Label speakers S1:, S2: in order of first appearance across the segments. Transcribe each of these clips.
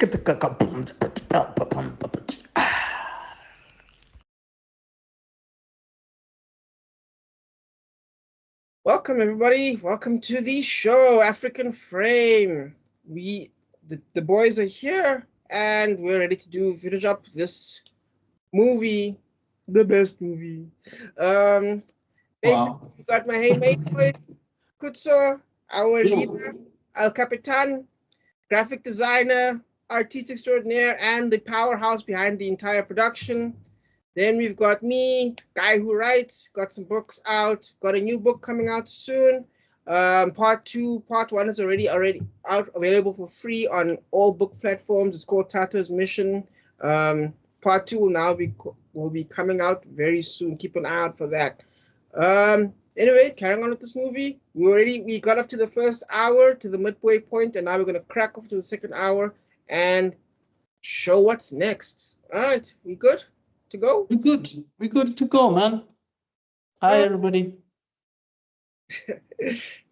S1: Welcome, everybody. Welcome to the show, African Frame. The boys are here, and we're ready to finish up this movie, the best movie. Basically, we got my mate boy, Kutso, our leader, El Capitan, graphic designer, artist extraordinaire, and the powerhouse behind the entire production. Then we've got me, guy who writes, got some books out, got a new book coming out soon. Part 1 is already out, available for free on all book platforms. It's called Tato's Mission. Part 2 will be coming out very soon. Keep an eye out for that. Anyway, carrying on with this movie, we got up to the first hour, to the midway point, and now we're gonna crack off to the second hour and show what's next. All right, we good to go?
S2: We're good to go, man. Hi, everybody.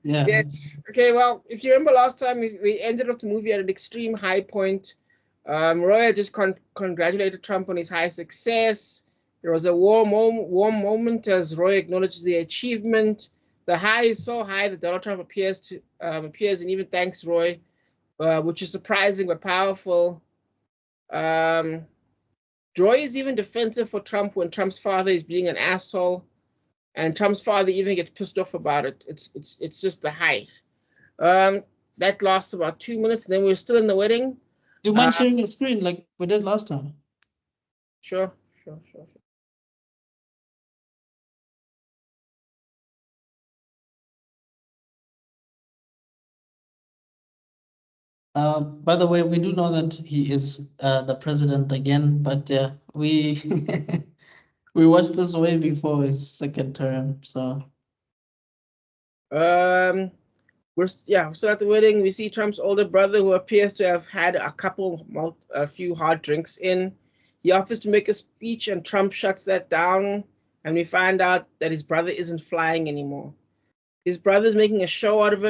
S2: Yeah.
S1: Yes. Okay, well, if you remember last time, we ended off the movie at an extreme high point. Roy had just congratulated Trump on his high success. There was a warm moment as Roy acknowledged the achievement. The high is so high that Donald Trump appears and even thanks Roy, which is surprising but powerful. Roy is even defensive for Trump when Trump's father is being an asshole, and Trump's father even gets pissed off about it. It's just the height. That lasts about 2 minutes, and then we're still in the wedding.
S2: Do you mind sharing the screen like we did last time?
S1: Sure.
S2: By the way, we do know that he is the president again, but we we watched this way before his second term, so.
S1: We're still at the wedding. We see Trump's older brother, who appears to have had a few hard drinks in. He offers to make a speech, and Trump shuts that down. And we find out that his brother isn't flying anymore. His brother's making a show out of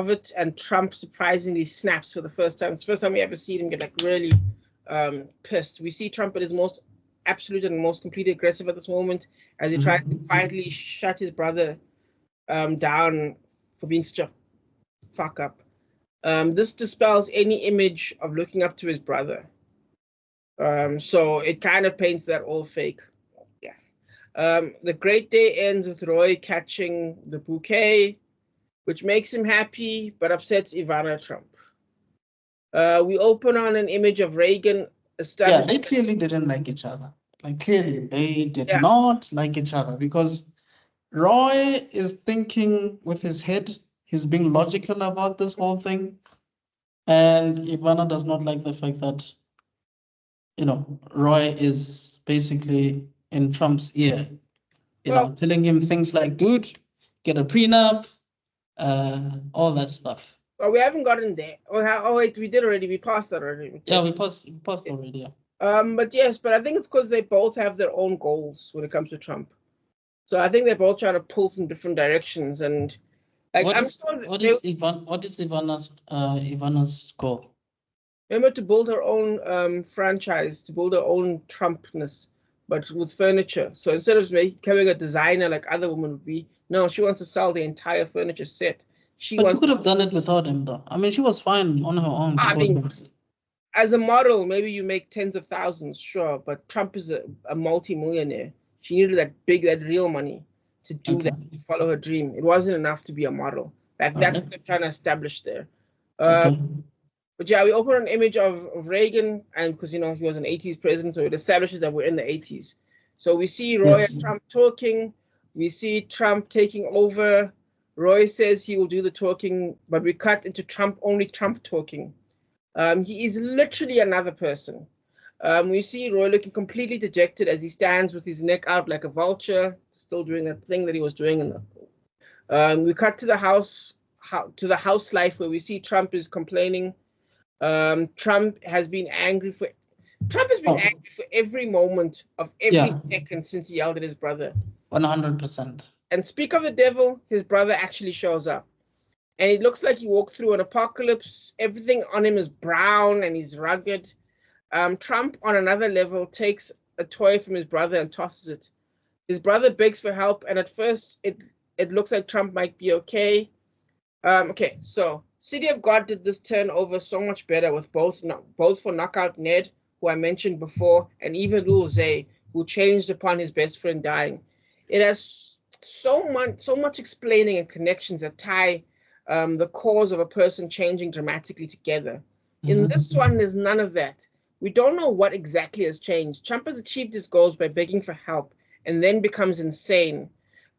S1: it, and Trump surprisingly snaps for the first time. It's the first time we ever see him get like really pissed. We see Trump at his most absolute and most completely aggressive at this moment, as he tries to finally shut his brother down for being such a fuck up. This dispels any image of looking up to his brother. So it kind of paints that all fake. Yeah. The great day ends with Roy catching the bouquet, which makes him happy but upsets Ivana Trump. We open on an image of Reagan.
S2: Yeah, they clearly didn't like each other. Like clearly they did not like each other, because Roy is thinking with his head. He's being logical about this whole thing. And Ivana does not like the fact that, Roy is basically in Trump's ear, telling him things like, dude, get a prenup, all that stuff.
S1: Well, we haven't gotten there. Oh wait, we did already. We passed that already.
S2: Yeah, we passed already, yeah.
S1: But I think it's because they both have their own goals when it comes to Trump. So I think they're both trying to pull from different directions, and like
S2: what is Ivana's goal?
S1: Remember, to build her own franchise, to build her own Trumpness, but with furniture. So instead of becoming a designer like other women would be, no, she wants to sell the entire furniture set.
S2: But she could have done it without him, though. I mean, she was fine on her own.
S1: I mean, as a model, maybe you make tens of thousands, sure, but Trump is a multi-millionaire. She needed that real money to do that, to follow her dream. It wasn't enough to be a model. That's what they're trying to establish there. But yeah, we open an image of Reagan, and because he was an 80s president, so it establishes that we're in the 80s. So we see Roy and Trump talking. We see Trump taking over. Roy says he will do the talking, but we cut into only Trump talking. He is literally another person. We see Roy looking completely dejected as he stands with his neck out like a vulture, still doing that thing that he was doing. We cut to the house life, where we see Trump is complaining. Trump has been angry for every moment of every second since he yelled at his brother.
S2: 100%.
S1: And speak of the devil, his brother actually shows up. And it looks like he walked through an apocalypse. Everything on him is brown and he's rugged. Trump, on another level, takes a toy from his brother and tosses it. His brother begs for help, and at first it looks like Trump might be okay. Okay, so City of God did this turnover so much better with both for Knockout Ned, who I mentioned before, and even Lil Zay, who changed upon his best friend dying. It has so much explaining and connections that tie the cause of a person changing dramatically together. In this one, there's none of that. We don't know what exactly has changed. Trump has achieved his goals by begging for help and then becomes insane.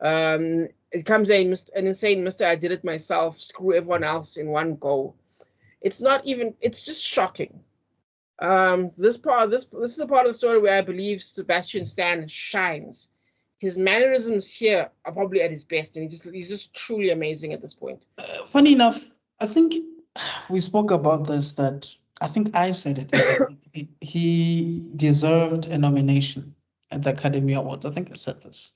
S1: It becomes an insane Mr. I did it myself, screw everyone else in one go. It's just shocking. This is a part of the story where I believe Sebastianstan shines. His mannerisms here are probably at his best, and he's just truly amazing at this point.
S2: Funny enough, I think we spoke about this, that I think I said it. He deserved a nomination at the Academy Awards. I think I said this.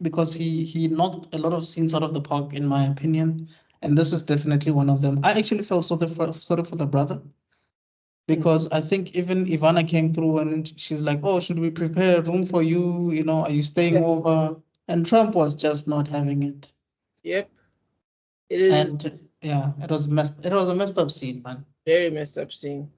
S2: Because he knocked a lot of scenes out of the park, in my opinion, and this is definitely one of them. I actually felt sorry for the brother, because I think even Ivana came through and she's like, "Oh, should we prepare a room for you? You know, are you staying over?" And Trump was just not having it.
S1: Yep, it is.
S2: And yeah, it was a messed up scene, man.
S1: Very messed up scene.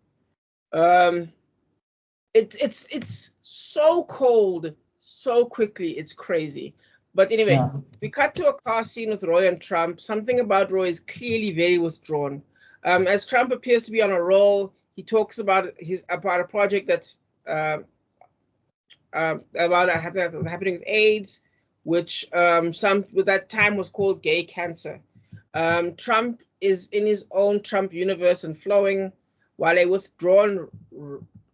S1: It's so cold so quickly. It's crazy. But anyway, we cut to a car scene with Roy and Trump. Something about Roy is clearly very withdrawn. As Trump appears to be on a roll, he talks about a project that's happening with AIDS, which with that time was called gay cancer. Trump is in his own Trump universe and flowing, while a withdrawn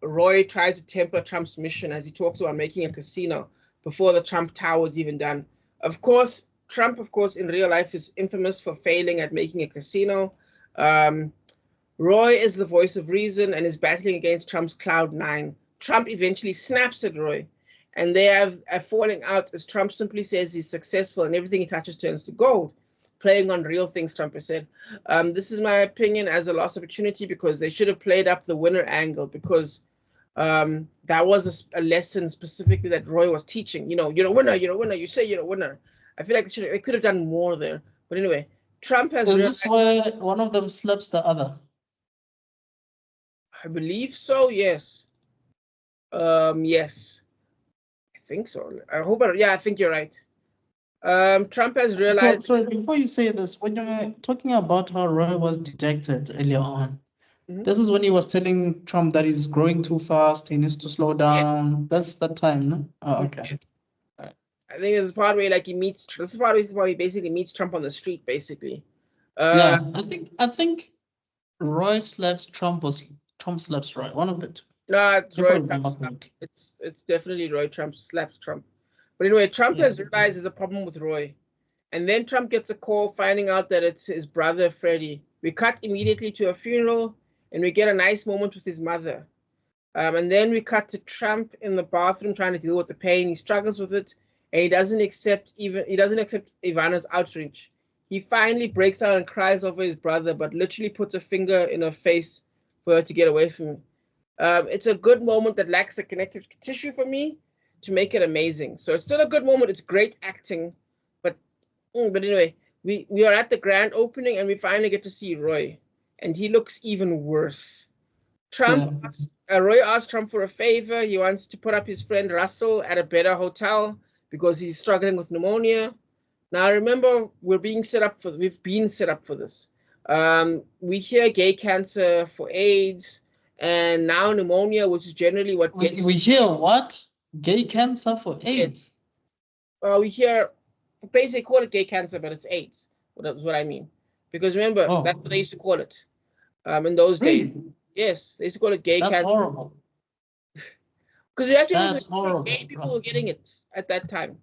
S1: Roy tries to temper Trump's mission as he talks about making a casino before the Trump Tower is even done. Of course, Trump, in real life is infamous for failing at making a casino. Roy is the voice of reason and is battling against Trump's Cloud9. Trump eventually snaps at Roy, and they have a falling out as Trump simply says he's successful and everything he touches turns to gold, playing on real things, Trump has said. This is my opinion as a lost opportunity, because they should have played up the winner angle, because that was a lesson specifically that Roy was teaching. You're a winner, you say you're a winner. I feel like they could have done more there. But anyway, Trump has...
S2: Is this where one of them slaps the other?
S1: I believe so, yes. Yes. I think so. I think you're right. Trump has realized...
S2: So before you say this, when you're talking about how Roy was dejected earlier on, this is when he was telling Trump that he's growing too fast, he needs to slow down. Yeah. That's that time, no? Oh, okay.
S1: Yeah. I think this is part where this is part where he basically meets Trump on the street, basically.
S2: Yeah, I think Roy slaps Trump, or Trump slaps Roy. One of the two.
S1: No, it's Roy Trump. It's definitely Roy Trump slaps Trump. But anyway, Trump has realized there's a problem with Roy. And then Trump gets a call finding out that it's his brother, Freddie. We cut immediately to a funeral, and we get a nice moment with his mother. And then we cut to Trump in the bathroom trying to deal with the pain. He struggles with it, and he doesn't accept Ivana's outreach. He finally breaks down and cries over his brother, but literally puts a finger in her face for her to get away from him. It's a good moment that lacks a connective tissue for me to make it amazing. So it's still a good moment. It's great acting, but anyway, we are at the grand opening, and we finally get to see Roy, and he looks even worse. Roy asked Trump for a favor. He wants to put up his friend Russell at a better hotel because he's struggling with pneumonia. Now remember, we've been set up for this. We hear gay cancer for AIDS, and now pneumonia, which is generally what gets...
S2: We hear what? Gay cancer for AIDS?
S1: We hear, basically call it gay cancer, but it's AIDS. That's what I mean. Because remember, that's what they used to call it in those days. Yes, they used to call it gay cancer.
S2: That's horrible.
S1: Because you have to remember, gay people were getting it at that time.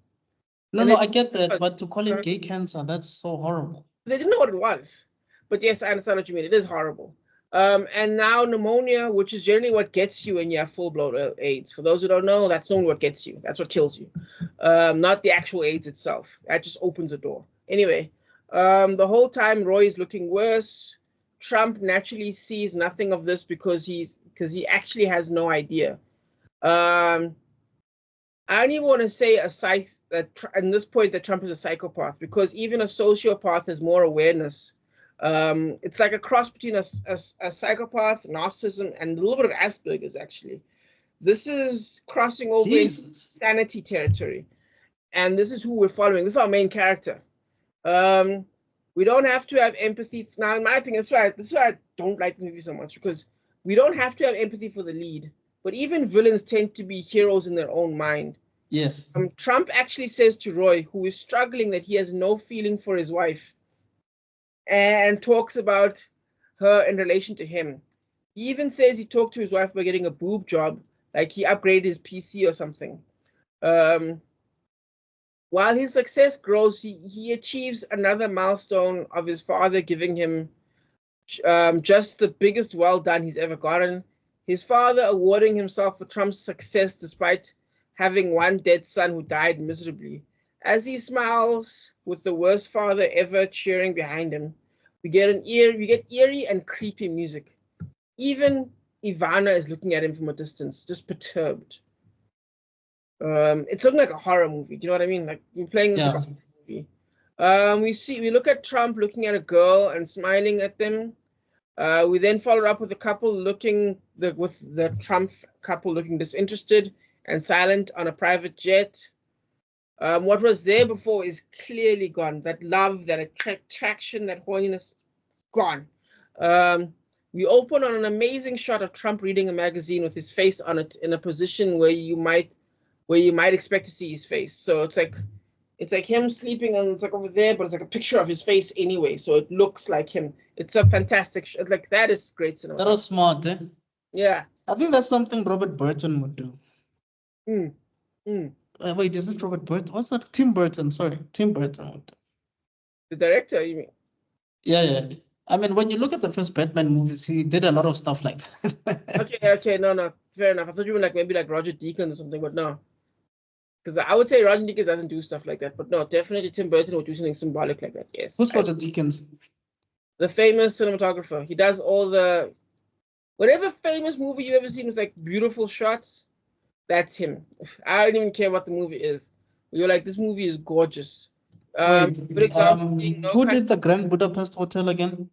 S2: No, I get that, but to call it gay cancer, that's so horrible.
S1: They didn't know what it was. But yes, I understand what you mean. It is horrible. And now pneumonia, which is generally what gets you when you have full-blown AIDS. For those who don't know, that's not what gets you. That's what kills you. Not the actual AIDS itself. That just opens the door. Anyway, the whole time Roy is looking worse. Trump naturally sees nothing of this because he actually has no idea. I don't even want to say at this point that Trump is a psychopath, because even a sociopath has more awareness. It's like a cross between a psychopath, narcissism, and a little bit of Asperger's, actually. This is crossing over into insanity territory. And this is who we're following. This is our main character. We don't have to have empathy. Now, in my opinion, this is why I don't like the movie so much, because we don't have to have empathy for the lead. But even villains tend to be heroes in their own mind.
S2: Yes.
S1: Trump actually says to Roy, who is struggling, that he has no feeling for his wife, and talks about her in relation to him. He even says he talked to his wife about getting a boob job, like he upgraded his PC or something. While his success grows, he achieves another milestone of his father giving him just the biggest well done he's ever gotten. His father awarding himself for Trump's success despite having one dead son who died miserably. As he smiles with the worst father ever cheering behind him, we get eerie and creepy music. Even Ivana is looking at him from a distance, just perturbed. It's looking like a horror movie. Do you know what I mean? Like you're playing this like a movie. We look at Trump looking at a girl and smiling at them. We then followed up with the Trump couple looking disinterested and silent on a private jet. What was there before is clearly gone. That love, that attraction, that horniness, gone. We open on an amazing shot of Trump reading a magazine with his face on it in a position where you might expect to see his face. So it's like him sleeping, and it's like over there, but it's like a picture of his face anyway. So it looks like him. It's a fantastic like that is great cinema.
S2: That was smart, eh?
S1: Yeah.
S2: I think that's something Robert Burton would do. Wait, is it Robert Burton? What's that? Tim Burton. Sorry, Tim Burton would do.
S1: The director, you mean?
S2: Yeah. I mean, when you look at the first Batman movies, he did a lot of stuff like that.
S1: Okay, no, fair enough. I thought you were like maybe like Roger Deakins or something, but no. Because I would say Roger Deakins doesn't do stuff like that, but no, definitely Tim Burton would do something symbolic like that. Yes.
S2: Who's Roger Deakins?
S1: The famous cinematographer. He does all the whatever famous movie you've ever seen with like beautiful shots. That's him. I don't even care what the movie is. You're like, this movie is gorgeous.
S2: Wait,
S1: for example,
S2: who did the Grand Budapest Hotel again?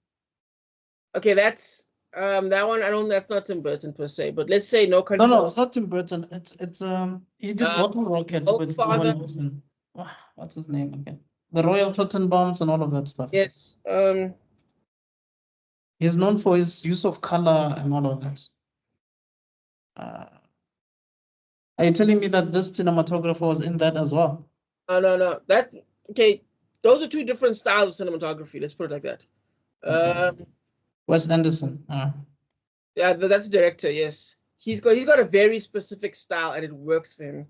S1: Okay, that's that one. That's not Tim Burton per se, but let's say No Country.
S2: No, it's not Tim Burton. It's he did Bottle Rocket with Owen Wilson. What's his name again? The Royal Tenenbaums and all of that stuff.
S1: Yes.
S2: He's known for his use of color and all of that. Are you telling me that this cinematographer was in that as well?
S1: No. Okay. Those are two different styles of cinematography. Let's put it like that.
S2: Okay. Wes Anderson.
S1: Yeah, that's the director. Yes, he's got a very specific style, and it works for him.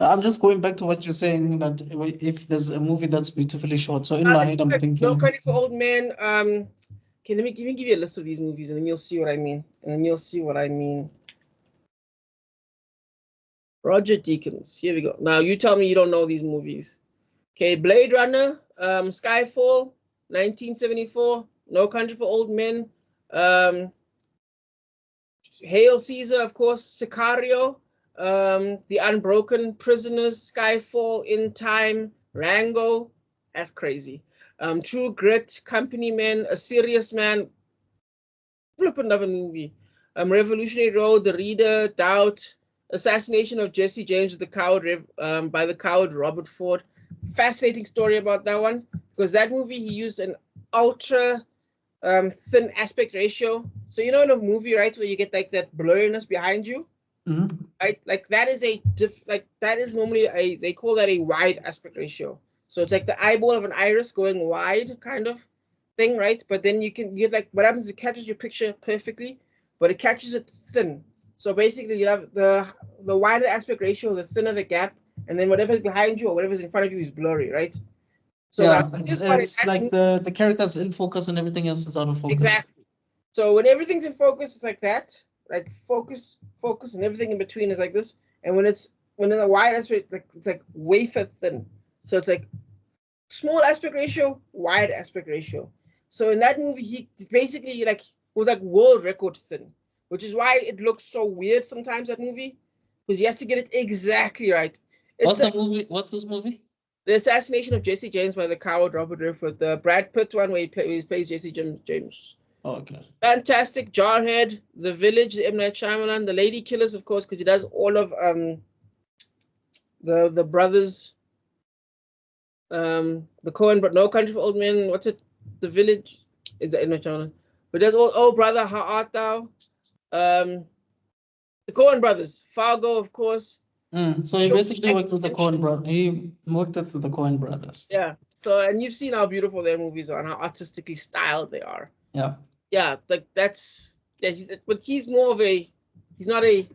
S2: I'm just going back to what you're saying, that if there's a movie that's beautifully shot. So in my head, I'm thinking.
S1: No Country for Old Men. Okay, let me give you a list of these movies, and then you'll see what I mean. Roger Deakins. Here we go. Now you tell me you don't know these movies. Okay, Blade Runner, Skyfall, 1974, No Country for Old Men, Hail Caesar, of course, Sicario, The Unbroken, Prisoners, Skyfall, In Time, Rango. That's crazy. True Grit, Company Men, A Serious Man, flippin' of a movie. Revolutionary Road, The Reader, Doubt, Assassination of Jesse James the Coward by the coward Robert Ford. Fascinating story about that one, because that movie he used an ultra thin aspect ratio. So you know in a movie, right, where you get like that blurriness behind you, right? Like that is normally they call that a wide aspect ratio. So it's like the eyeball of an iris going wide kind of thing, right? But then you get like what happens, it catches your picture perfectly, but it catches it thin. So basically you have the wider aspect ratio, the thinner the gap, and then whatever's behind you or whatever's in front of you is blurry, right? So
S2: yeah, it's like the characters in focus and everything else is out of focus.
S1: Exactly. So when everything's in focus, it's like that, like focus, and everything in between is like this. And when in a wide aspect, it's like wafer thin. So it's like small aspect ratio, wide aspect ratio. So in that movie, he basically was like world record thin, which is why it looks so weird sometimes, that movie, because he has to get it exactly right.
S2: What's the movie? What's this movie?
S1: The Assassination of Jesse James by the coward Robert Redford, the Brad Pitt one where he plays Jesse James.
S2: Oh, okay.
S1: Fantastic. Jarhead, The Village, the M. Night Shyamalan, The Lady Killers, of course, because he does all of the brothers, the Coen, but No Country for Old Men. What's it? The Village. It's the M. Night Shyamalan. But there's all. Oh, brother, how art thou? The Coen brothers, Fargo, of course.
S2: So he basically worked with the Coen brothers. He worked with the Coen brothers.
S1: Yeah. So, and you've seen how beautiful their movies are and how artistically styled they are.
S2: Yeah.
S1: Yeah, like that's but he's more of a he's not a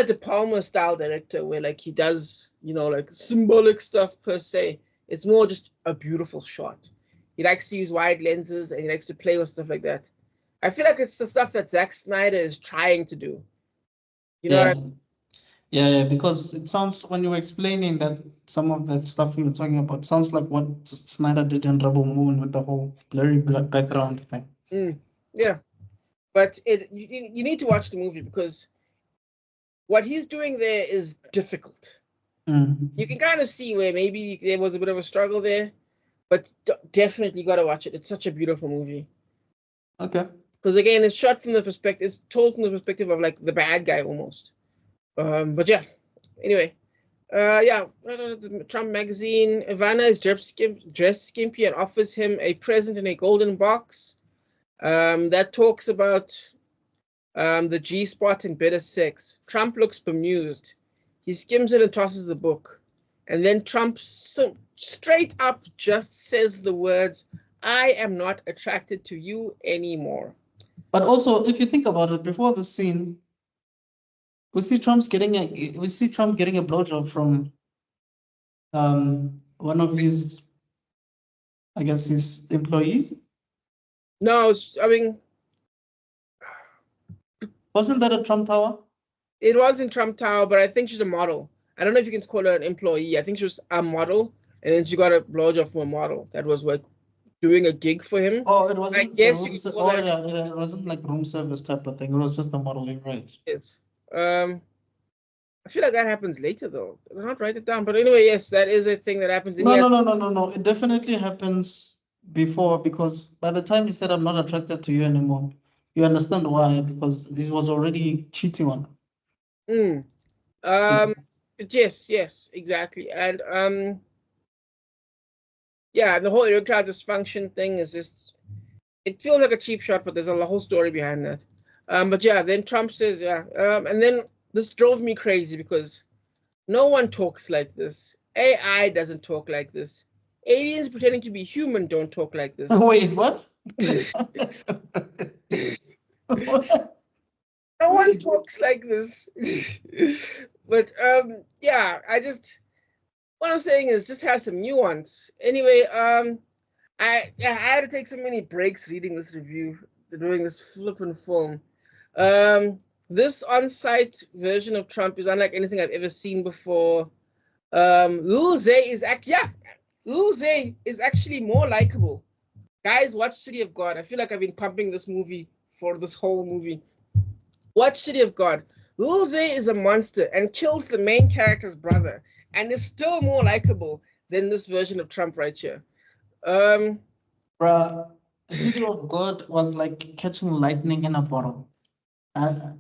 S1: De Palma style director where like he does, like symbolic stuff per se. It's more just a beautiful shot. He likes to use wide lenses and he likes to play with stuff like that. I feel like it's the stuff that Zack Snyder is trying to do. You know
S2: Yeah.
S1: what I mean?
S2: Yeah, because it sounds, when you were explaining that, some of that stuff you were talking about sounds like what Snyder did in Rebel Moon with the whole blurry background thing.
S1: Yeah, but you need to watch the movie because what he's doing there is difficult. You can kind of see where maybe there was a bit of a struggle there, but definitely got to watch it. It's such a beautiful movie.
S2: Okay.
S1: Because again, it's shot from the perspective, it's told from the perspective of like the bad guy almost. But yeah, anyway, Trump magazine. Ivana is dressed skimpy and offers him a present in a golden box. That talks about the G-spot and better sex. Trump looks bemused. He skims it and tosses the book. And then Trump straight up just says the words, "I am not attracted to you anymore."
S2: But also, if you think about it, before the scene, we see Trump getting a blowjob from one of his, I guess, his employees.
S1: No, I mean,
S2: wasn't that a Trump Tower?
S1: It was in Trump Tower, but I think she's a model. I don't know if you can call her an employee. I think she was a model, and then she got a blowjob from a model that was like doing a gig for him.
S2: Oh, it wasn't.
S1: I guess you could call that.
S2: It wasn't like room service type of thing. It was just a modeling, right?
S1: Yes. I feel like that happens later though. I not write it down, but anyway, yes, that is a thing that happens.
S2: No. It definitely happens before, because by the time he said, "I'm not attracted to you anymore," you understand why, because this was already cheating on him.
S1: Yes, exactly, and yeah, the whole erectile dysfunction thing is just, it feels like a cheap shot, but there's a whole story behind that. But yeah, then Trump says, and then this drove me crazy because no one talks like this. AI doesn't talk like this. Aliens pretending to be human don't talk like this.
S2: Wait, what?
S1: No one talks like this. But yeah, what I'm saying is just have some nuance. Anyway, I had to take so many breaks reading this review, doing this flippin' film. This on-site version of Trump is unlike anything I've ever seen before. Lil Zay is actually more likable. Guys, watch City of God. I feel like I've been pumping this movie for this whole movie. Watch City of God. Lil Zay is a monster and kills the main character's brother, and is still more likable than this version of Trump right here.
S2: Bruh, City of God was like catching lightning in a bottle. I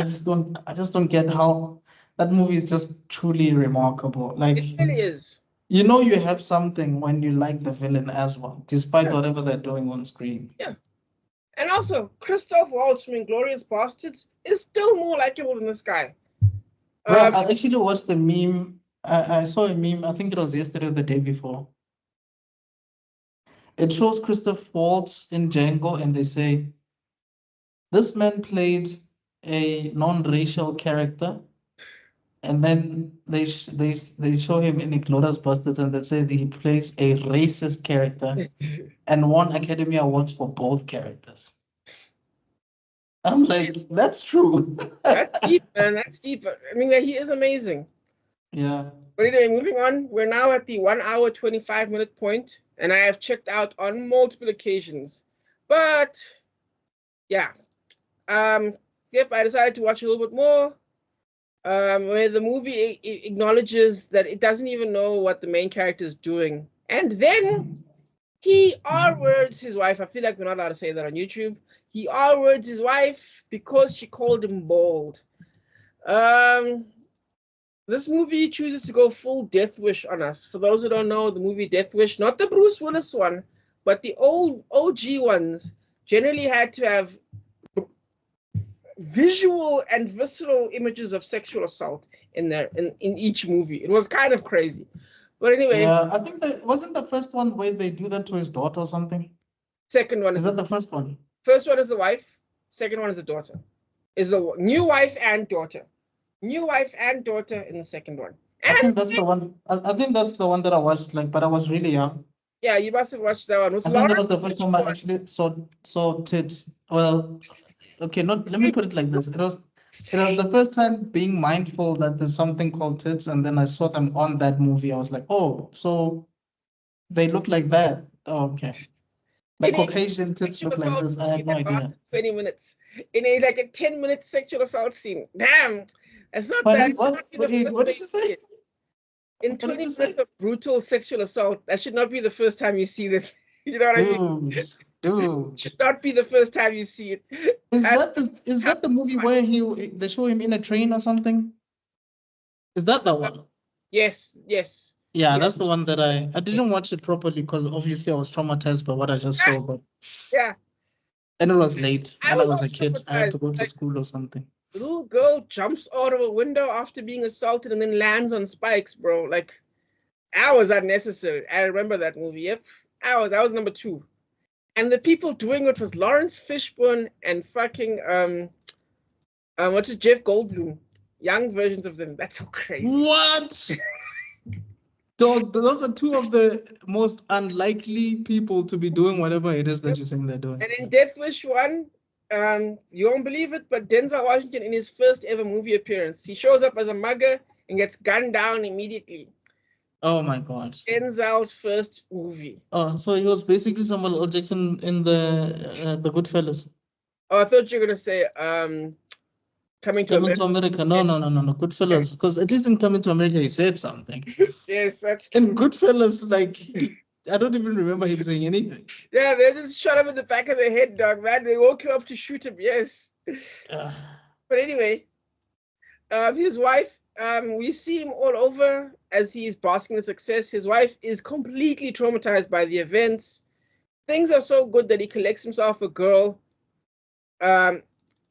S2: just don't get how that movie is just truly remarkable. Like,
S1: it really is.
S2: You have something when you like the villain as well, despite whatever they're doing on screen.
S1: Yeah. And also, Christoph Waltz from Inglourious Basterds is still more likable than this guy.
S2: Bro, I actually watched the meme. I saw a meme, I think it was yesterday or the day before. It shows Christoph Waltz in Django, and they say, this man played a non-racial character, and then they show him in Inglourious Basterds, and they say that he plays a racist character and won Academy Awards for both characters. I'm like, that's true.
S1: That's deep, man. That's deep. I mean, he is amazing.
S2: Yeah.
S1: But anyway, moving on. We're now at the 1 hour 25-minute point, and I have checked out on multiple occasions. But yeah, yep, I decided to watch a little bit more. Where the movie acknowledges that it doesn't even know what the main character is doing, and then he R-words his wife. I feel like we're not allowed to say that on YouTube. He R-words his wife because she called him bald. This movie chooses to go full Death Wish on us. For those who don't know, the movie Death Wish, not the Bruce Willis one, but the old OG ones, generally had to have visual and visceral images of sexual assault in each movie. It was kind of crazy. But anyway.
S2: Yeah, I think that wasn't the first one where they do that to his daughter or something.
S1: Second one
S2: is that the first one?
S1: First one is the wife. Second one is the daughter. Is the new wife and daughter. New wife and daughter in the second one. And
S2: I think that's the one. I think that's the one that I watched, but I was really young.
S1: Yeah, you must have watched that one.
S2: I think that was the first time I actually saw tits. Well, okay, let me put it like this. It was the first time being mindful that there's something called tits, and then I saw them on that movie. I was like, oh, so they look like that. Oh, okay. Like Caucasian tits look like this. I had no idea.
S1: 20 minutes in a 10-minute sexual assault scene. Damn, that's not
S2: What
S1: did
S2: you say?
S1: In 20 minutes of brutal sexual assault, that should not be the first time you see that. You know what I mean?
S2: Dude.
S1: Should not be the first time you see it.
S2: Is that the movie where they show him in a train or something? Is that the one?
S1: Yes.
S2: Yeah, that's the one that I didn't watch it properly because obviously I was traumatized by what I just saw. But
S1: yeah.
S2: And it was late. When I was a kid, I had to go to school or something.
S1: The little girl jumps out of a window after being assaulted and then lands on spikes, bro. Like, that was unnecessary. I remember that movie. Yep. That was number 2. And the people doing it was Lawrence Fishburne and fucking what's it, Jeff Goldblum. Young versions of them. That's so crazy.
S2: What? Those are 2 of the most unlikely people to be doing whatever it is that you're saying they're doing.
S1: And in Death Wish 1, you won't believe it, but Denzel Washington, in his first ever movie appearance, he shows up as a mugger and gets gunned down immediately.
S2: Oh my God.
S1: Denzel's first movie.
S2: Oh, so he was basically Samuel L. Jackson in the Goodfellas.
S1: Oh, I thought you were going to say Coming to
S2: America. No. Goodfellas. Because at least in Coming to America, he said something.
S1: Yes, that's true.
S2: In Goodfellas, I don't even remember him saying anything.
S1: Yeah, they just shot him in the back of the head, dog, man. They woke him up to shoot him, yes. But anyway, his wife, we see him all over as he's basking in success. His wife is completely traumatized by the events. Things are so good that he collects himself a girl.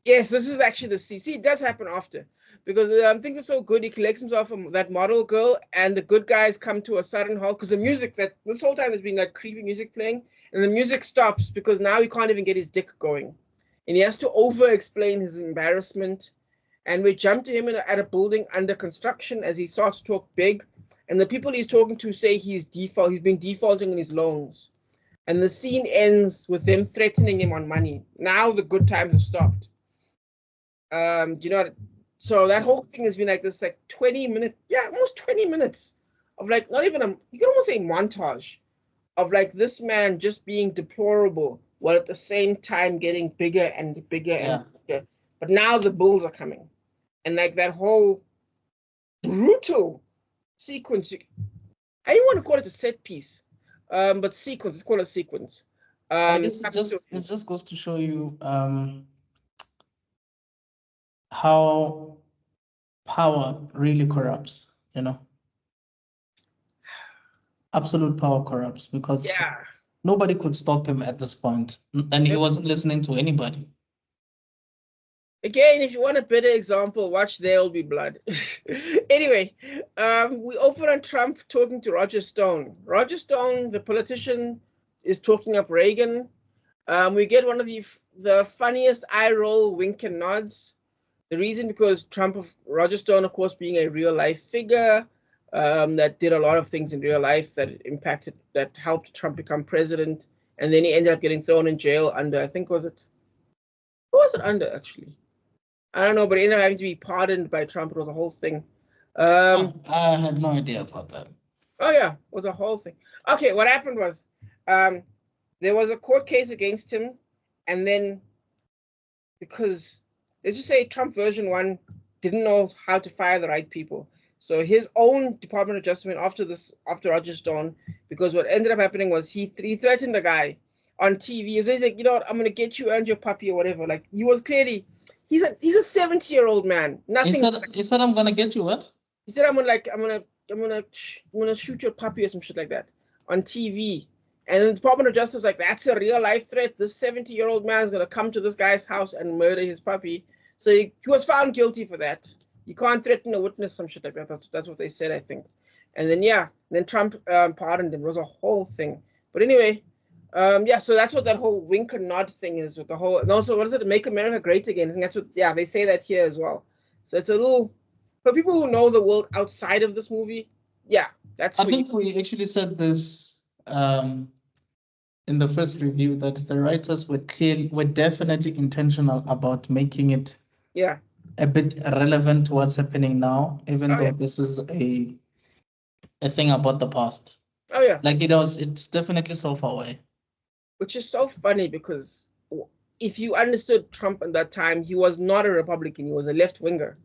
S1: Yes, this is actually the scene. See, it does happen after. Because things are so good, he collects himself that model girl, and the good guys come to a sudden halt because the music this whole time has been creepy music playing, and the music stops because now he can't even get his dick going, and he has to over-explain his embarrassment. And we jump to him at a building under construction as he starts to talk big, and the people he's talking to say he's been defaulting on his loans, and the scene ends with them threatening him on money. Now the good times have stopped. Do you know what? So that whole thing has been this 20 minutes, almost 20 minutes of not even you can almost say montage of this man just being deplorable while at the same time getting bigger and bigger and bigger. But now the bulls are coming. And that whole brutal sequence, I don't want to call it a set piece, but sequence, let's call it a sequence.
S2: It just goes to show you how power really corrupts, Absolute power corrupts because nobody could stop him at this point, and he wasn't listening to anybody.
S1: Again, if you want a better example, watch There Will Be Blood. Anyway, we open on Trump talking to Roger Stone. Roger Stone, the politician, is talking up Reagan. We get one of the funniest eye roll, wink and nods. The reason because Roger Stone, of course, being a real life figure that did a lot of things in real life that helped Trump become president. And then he ended up getting thrown in jail under, I think, who was it under, actually? I don't know, but he ended up having to be pardoned by Trump. It was a whole thing.
S2: I had no idea about that.
S1: Oh yeah, it was a whole thing. Okay, what happened was, there was a court case against him, and then because let's just say Trump version 1 didn't know how to fire the right people. So his own Department of Justice went after Roger Stone, because what ended up happening was he threatened the guy on TV. He's like, you know what, I'm gonna get you and your puppy or whatever. Like he was clearly, he's a 70-year-old man. Nothing.
S2: He said I'm gonna get you what?
S1: He said I'm gonna shoot your puppy or some shit like that on TV. And the Department of Justice was like, that's a real life threat. This 70-year-old man is going to come to this guy's house and murder his puppy. So he was found guilty for that. You can't threaten a witness, some shit like that. That's what they said, I think. And then Trump pardoned him. It was a whole thing. But anyway, so that's what that whole wink and nod thing is with the whole. And also, what is it? Make America Great Again. I think that's what, they say that here as well. So it's a little, for people who know the world outside of this movie, that's.
S2: I think we actually said this in the first review, that the writers were definitely intentional about making it a bit relevant to what's happening now, even though this is a thing about the past.
S1: Oh yeah.
S2: Like it's definitely so far away.
S1: Which is so funny, because if you understood Trump at that time, he was not a Republican, he was a left-winger.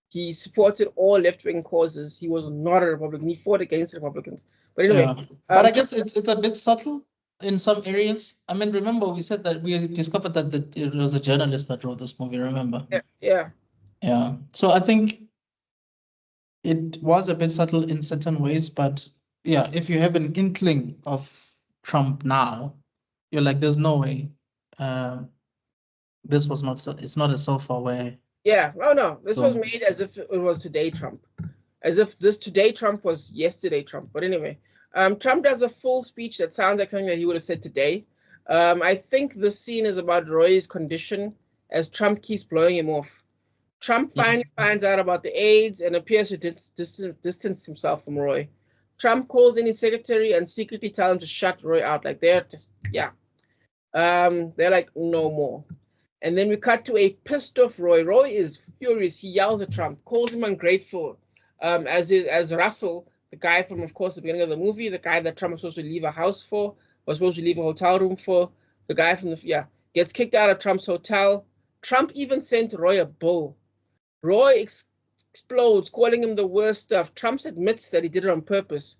S1: He supported all left-wing causes. He was not a Republican. He fought against Republicans. But anyway.
S2: But I guess it's a bit subtle in some areas. I mean, remember we said that we discovered that it was a journalist that wrote this movie, remember?
S1: Yeah.
S2: So I think it was a bit subtle in certain ways, but if you have an inkling of Trump now, you're like, there's no way this was not, it's not a so far away.
S1: Yeah, oh no, this was made as if it was today Trump. As if this today Trump was yesterday Trump. But anyway, Trump does a full speech that sounds like something that he would have said today. I think this scene is about Roy's condition as Trump keeps blowing him off. Trump finally finds out about the AIDS and appears to distance himself from Roy. Trump calls in his secretary and secretly tells him to shut Roy out. Like they're just, they're like, no more. And then we cut to a pissed off Roy. Roy is furious. He yells at Trump, calls him ungrateful. As Russell, the guy from, of course, the beginning of the movie, the guy that Trump was supposed to leave a house for, was supposed to leave a hotel room for, the guy from gets kicked out of Trump's hotel. Trump even sent Roy a bill. Roy explodes, calling him the worst stuff. Trump admits that he did it on purpose.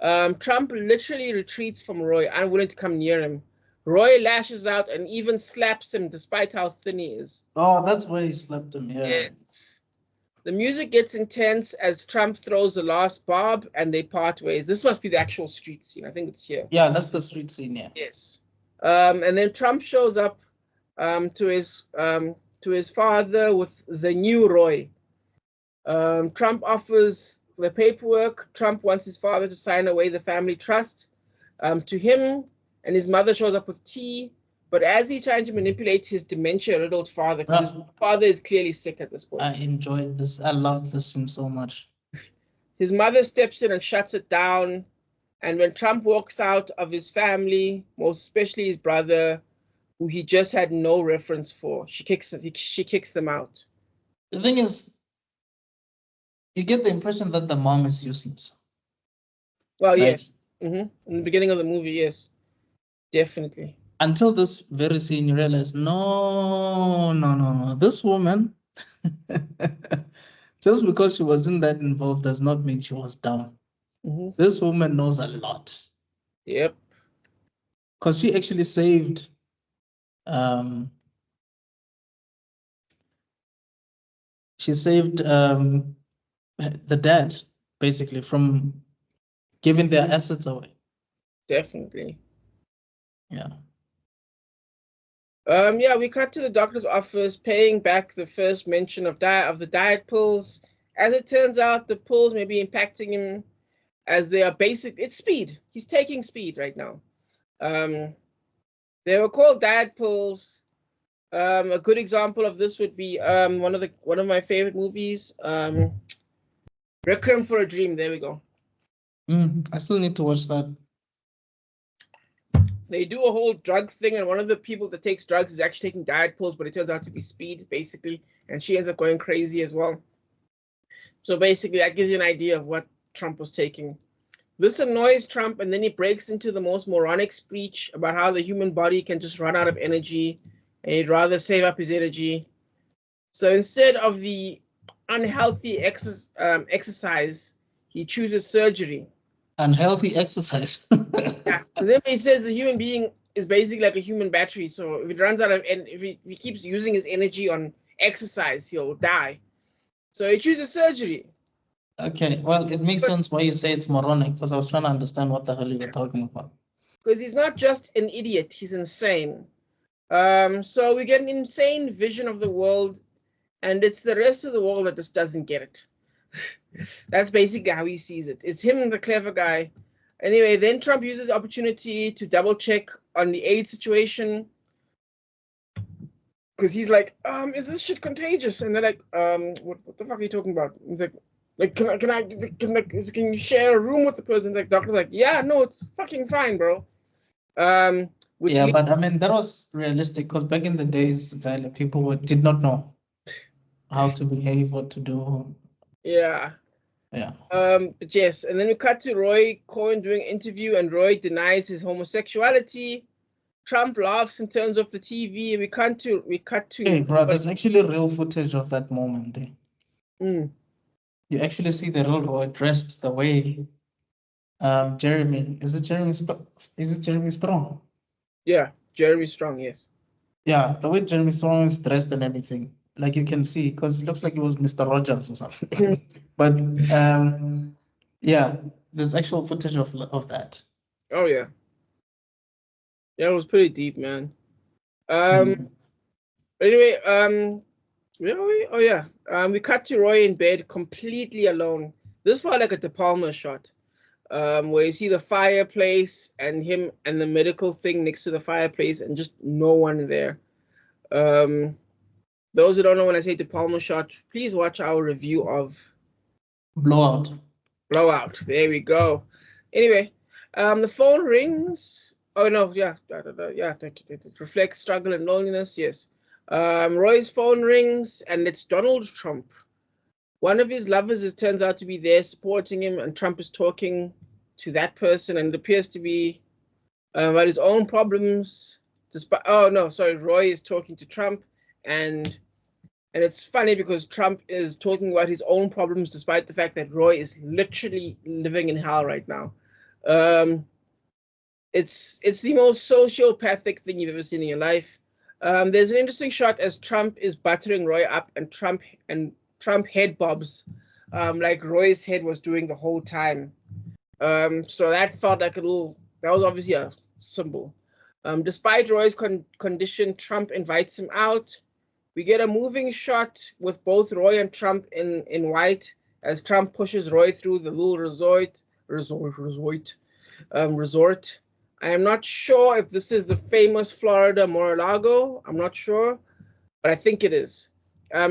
S1: Trump literally retreats from Roy, unwilling to come near him. Roy lashes out and even slaps him despite how thin he is.
S2: Oh, that's why he slapped him, yeah.
S1: The music gets intense as Trump throws the last barb and they part ways. This must be the actual street scene. I think it's here.
S2: Yeah, that's the street scene, yeah.
S1: Yes. And then Trump shows up to his father with the new Roy. Trump offers the paperwork. Trump wants his father to sign away the family trust to him. And his mother shows up with tea, but as he's trying to manipulate his dementia-riddled father, because his father is clearly sick at this point.
S2: I enjoyed this. I loved this scene so much.
S1: His mother steps in and shuts it down. And when Trump walks out of his family, most especially his brother, who he just had no reference for, she kicks them out.
S2: The thing is, you get the impression that the mom is useless.
S1: Well, right? Yes. In the beginning of the movie, yes. Definitely.
S2: Until this very scene, you realize, no. This woman, just because she wasn't that involved does not mean she was down. This woman knows a lot.
S1: Yep.
S2: Because she actually saved the dad, basically, from giving their assets away.
S1: Definitely.
S2: Yeah.
S1: We cut to the doctor's office, paying back the first mention of the diet pills. As it turns out, the pills may be impacting him, as they are basic. It's speed. He's taking speed right now. They were called diet pills. A good example of this would be one of my favorite movies, Requiem for a Dream. There we go.
S2: I still need to watch that.
S1: They do a whole drug thing, and one of the people that takes drugs is actually taking diet pills, but it turns out to be speed, basically, and she ends up going crazy as well. So basically, that gives you an idea of what Trump was taking. This annoys Trump, and then he breaks into the most moronic speech about how the human body can just run out of energy, and he'd rather save up his energy. So instead of the unhealthy exercise, he chooses surgery.
S2: Unhealthy exercise.
S1: Yeah, because he says the human being is basically like a human battery. So if it runs out of, and if he keeps using his energy on exercise, he'll die. So he chooses surgery.
S2: Okay, well, it makes sense why you say it's moronic, because I was trying to understand what the hell you were talking about.
S1: Because he's not just an idiot, he's insane. So we get an insane vision of the world, and it's the rest of the world that just doesn't get it. That's basically how he sees it. It's him, the clever guy. Anyway, then Trump uses the opportunity to double check on the AIDS situation, because he's like, is this shit contagious? And they're like, what the fuck are you talking about? He's like, can you share a room with the person? Like, doctor's like, yeah, no, it's fucking fine, bro.
S2: Yeah, but I mean, that was realistic, because back in the days, people did not know how to behave, what to do.
S1: Yeah.
S2: Yeah.
S1: But yes, and then we cut to Roy Cohen doing an interview, and Roy denies his homosexuality. Trump laughs and turns off the TV. We cut to.
S2: Hey, bro, there's actually real footage of that moment. You actually see the real Roy dressed the way Jeremy. Is it Jeremy Strong?
S1: Yeah, Jeremy Strong, yes.
S2: Yeah, the way Jeremy Strong is dressed and everything, like you can see, because it looks like it was Mr. Rogers or something. But yeah, there's actual footage of that.
S1: Oh yeah. Yeah, it was pretty deep, man. Anyway, oh yeah. We cut to Roy in bed completely alone. This felt like a De Palma shot. Where you see the fireplace and him and the medical thing next to the fireplace and just no one there. Those who don't know when I say De Palma shot, please watch our review of
S2: Blowout.
S1: There we go. Anyway, the phone rings. Oh no, yeah, it reflects struggle and loneliness. Yes. Roy's phone rings and it's Donald Trump. One of his lovers turns out to be there supporting him, and Trump is talking to that person, and it appears to be about his own problems. Roy is talking to Trump, and it's funny because Trump is talking about his own problems despite the fact that Roy is literally living in hell right now. It's the most sociopathic thing you've ever seen in your life. There's an interesting shot as Trump is buttering Roy up, and Trump head bobs, like Roy's head was doing the whole time. So that felt like that was obviously a symbol. Despite Roy's condition, Trump invites him out. We get a moving shot with both Roy and Trump in white as Trump pushes Roy through the little resort. I am not sure if this is the famous Florida Mar-a-Lago. I'm not sure, but I think it is.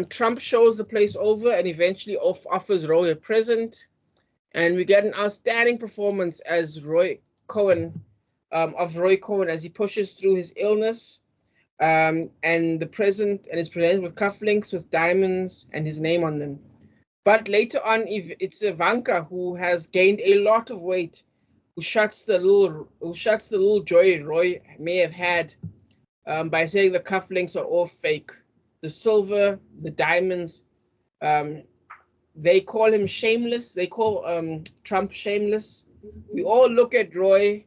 S1: Trump shows the place over and eventually offers Roy a present. And we get an outstanding performance as Roy Cohen as he pushes through his illness. And is presented with cufflinks with diamonds and his name on them. But later on, it's Ivanka who has gained a lot of weight, who shuts the little joy Roy may have had by saying the cufflinks are all fake. The silver, the diamonds, they call him shameless. They call Trump shameless. We all look at Roy,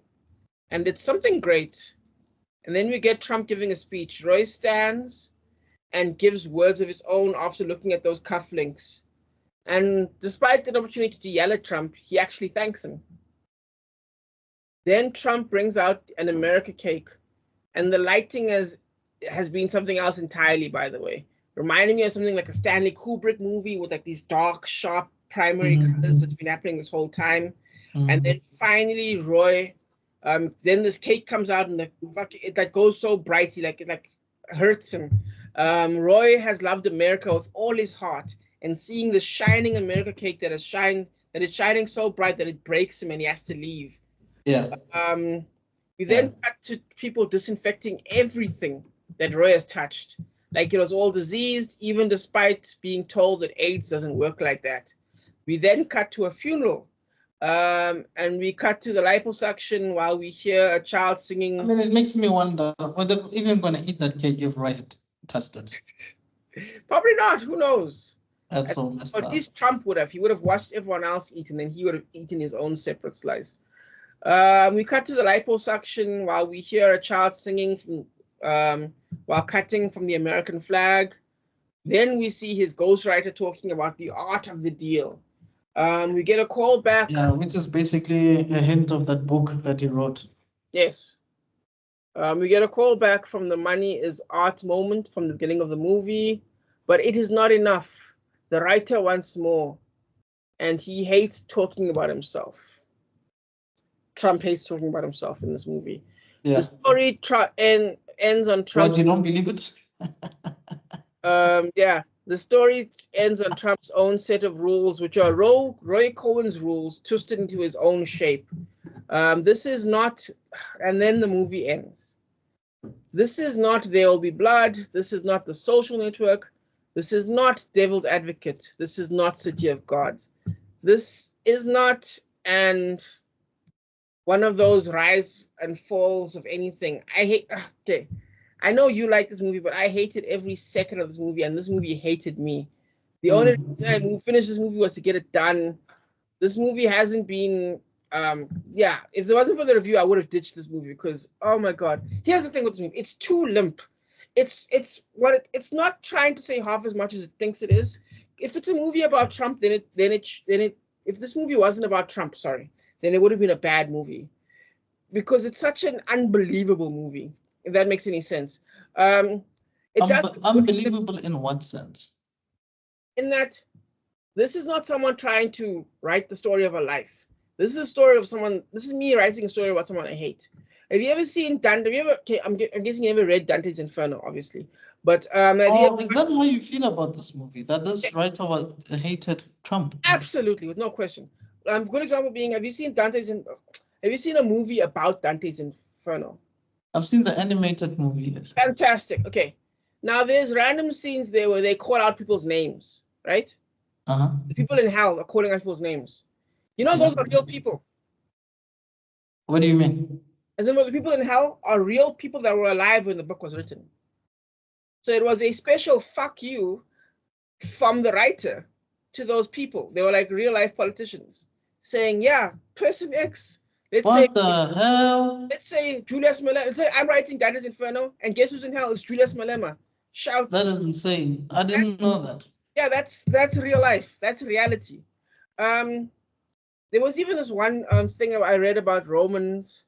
S1: and it's something great. And then we get Trump giving a speech. Roy stands and gives words of his own after looking at those cufflinks. And despite the opportunity to yell at Trump, he actually thanks him. Then Trump brings out an America cake, and the lighting has been something else entirely, by the way. Reminding me of something like a Stanley Kubrick movie with like these dark, sharp primary colors that's been happening this whole time. And then finally, Roy, then this cake comes out and it like goes so brightly, like it like hurts him. Roy has loved America with all his heart, and seeing the shining America cake that is shining so bright that it breaks him and he has to leave.
S2: Yeah.
S1: We then cut to people disinfecting everything that Roy has touched. like it was all diseased, even despite being told that AIDS doesn't work like that. We then cut to a funeral, and we cut to the liposuction while we hear a child singing.
S2: I mean, it makes me wonder whether even going to eat that cake if Roy had touched it.
S1: Probably not. Who knows?
S2: That's so messed up.
S1: At least Trump would have. He would have watched everyone else eat, and then he would have eaten his own separate slice. We cut to the liposuction while we hear a child singing while cutting from the American flag. Then we see his ghostwriter talking about the art of the deal. We get a call back.
S2: Yeah, which is basically a hint of that book that he wrote.
S1: Yes. We get a call back from the money is art moment from the beginning of the movie, but it is not enough. The writer wants more, and he hates talking about himself. Trump hates talking about himself in this movie. Yeah. The story ends on Trump.
S2: What, you don't believe it?
S1: Yeah. The story ends on Trump's own set of rules, which are Roy Cohen's rules twisted into his own shape. This is not, and then the movie ends. This is not There Will Be Blood. This is not The Social Network. This is not Devil's Advocate. This is not City of Gods. This is not one of those rise and falls of anything. Okay. I know you like this movie, but I hated every second of this movie, and this movie hated me. The only reason I finished this movie was to get it done. This movie hasn't been, if it wasn't for the review, I would have ditched this movie because, oh my God. Here's the thing with this movie. It's too limp. It's not trying to say half as much as it thinks it is. If it's a movie about Trump, then if this movie wasn't about Trump, then it would have been a bad movie because it's such an unbelievable movie. If that makes any sense.
S2: Unbelievable in what sense?
S1: In that this is not someone trying to write the story of a life. This is a story of someone. This is me writing a story about someone I hate. Have you ever seen Dante? I'm guessing you ever read Dante's Inferno, obviously. But is
S2: that how you feel about this movie? That this writer hated Trump?
S1: Absolutely, with no question. A good example being, have you seen a movie about Dante's Inferno?
S2: I've seen the animated movie. Yes.
S1: Fantastic. Okay. Now there's random scenes there where they call out people's names, right? The people in hell are calling out people's names. You know, those are real people.
S2: What do you mean?
S1: As in, the people in hell are real people that were alive when the book was written. So it was a special fuck you from the writer to those people. They were like real life politicians saying, yeah, person X. Let's say Julius Malema. Let's say I'm writing Dante's Inferno, and guess who's in hell? It's Julius Malema. Shout.
S2: That is insane. I didn't know that.
S1: Yeah, that's real life. That's reality. There was even this one thing I read about Romans,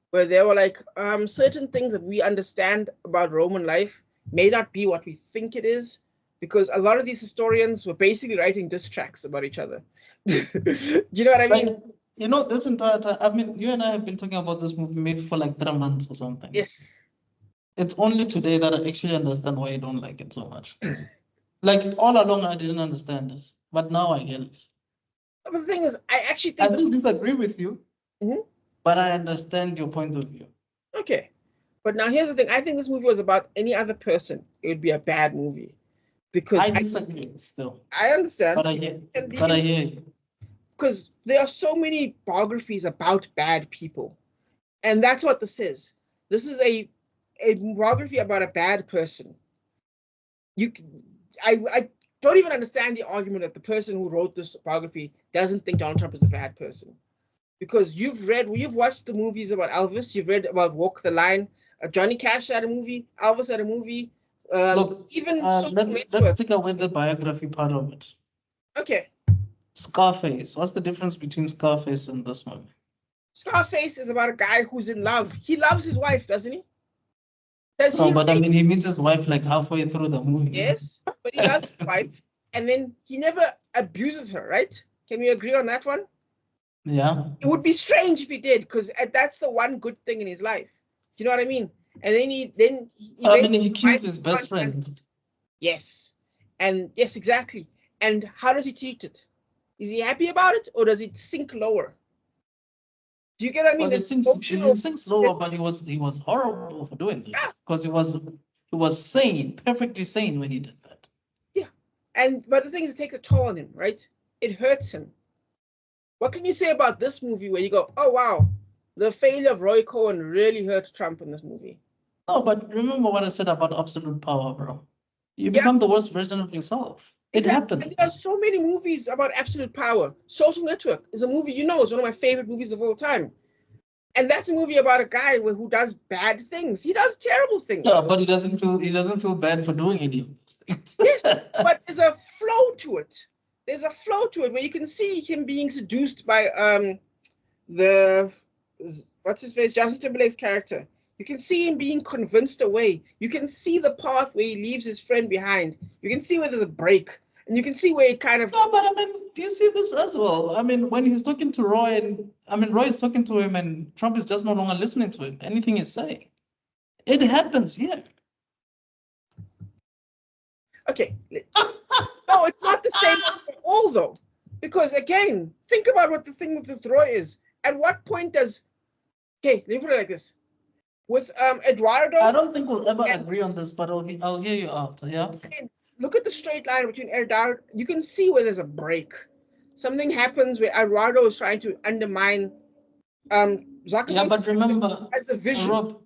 S1: where they were like, certain things that we understand about Roman life may not be what we think it is, because a lot of these historians were basically writing diss tracks about each other. Do you know what I mean?
S2: You know, this entire time, I mean, you and I have been talking about this movie maybe for like 3 months or something.
S1: Yes.
S2: It's only today that I actually understand why you don't like it so much. Like, all along, I didn't understand this, but now I get it.
S1: But the thing is, I actually think...
S2: I don't disagree with you, but I understand your point of view.
S1: Okay. But now here's the thing. I think this movie was about any other person. It would be a bad movie. Because
S2: I disagree still.
S1: I understand.
S2: But I hear you.
S1: Because there are so many biographies about bad people. And that's what this is. This is a biography about a bad person. I don't even understand the argument that the person who wrote this biography doesn't think Donald Trump is a bad person. Because you've watched the movies about Elvis, you've read about Walk the Line, Johnny Cash had a movie, Elvis had a movie.
S2: Look, let's take away the biography part of it.
S1: Okay.
S2: Scarface. What's the difference between Scarface and this one?
S1: Scarface is about a guy who's in love. He loves his wife, doesn't he?
S2: But I mean, he meets his wife like halfway through the movie.
S1: Yes, but he loves his wife, and then he never abuses her, right? Can we agree on that one?
S2: Yeah.
S1: It would be strange if he did, because that's the one good thing in his life. Do you know what I mean? And then he
S2: kills his best friend.
S1: Yes, exactly. And how does he treat it? Is he happy about it, or does it sink lower? Do you get what I mean?
S2: Well, he sinks lower, but he was horrible for doing that because he was He was sane, perfectly sane when he did that.
S1: Yeah. But the thing is, it takes a toll on him, right? It hurts him. What can you say about this movie where you go, oh, wow, the failure of Roy Cohen really hurt Trump in this movie?
S2: No, but remember what I said about absolute power, bro. You become the worst version of yourself. It happens.
S1: And there are so many movies about absolute power. Social Network is a movie, it's one of my favorite movies of all time. And that's a movie about a guy who does bad things. He does terrible things.
S2: Yeah, but he doesn't feel bad for doing any of those things.
S1: Yes, but there's a flow to it. There's a flow to it where you can see him being seduced by what's his face, Justin Timberlake's character. You can see him being convinced away. You can see the path where he leaves his friend behind. You can see where there's a break. And you can see where it kind of...
S2: No, but I mean, do you see this as well? I mean, when he's talking to Roy, Roy is talking to him and Trump is just no longer listening to him, anything he's saying. It happens, yeah.
S1: Okay. No, it's not the same at all, though. Because, again, think about what the thing with Roy is. At what point does... Okay, let me put it like this. With Eduardo...
S2: I don't think we'll ever agree on this, but I'll hear you out, yeah?
S1: Look at the straight line between Eduardo. You can see where there's a break. Something happens where Eduardo is trying to undermine Zuckerberg.
S2: Yeah, but remember,
S1: as a vision.
S2: Rob,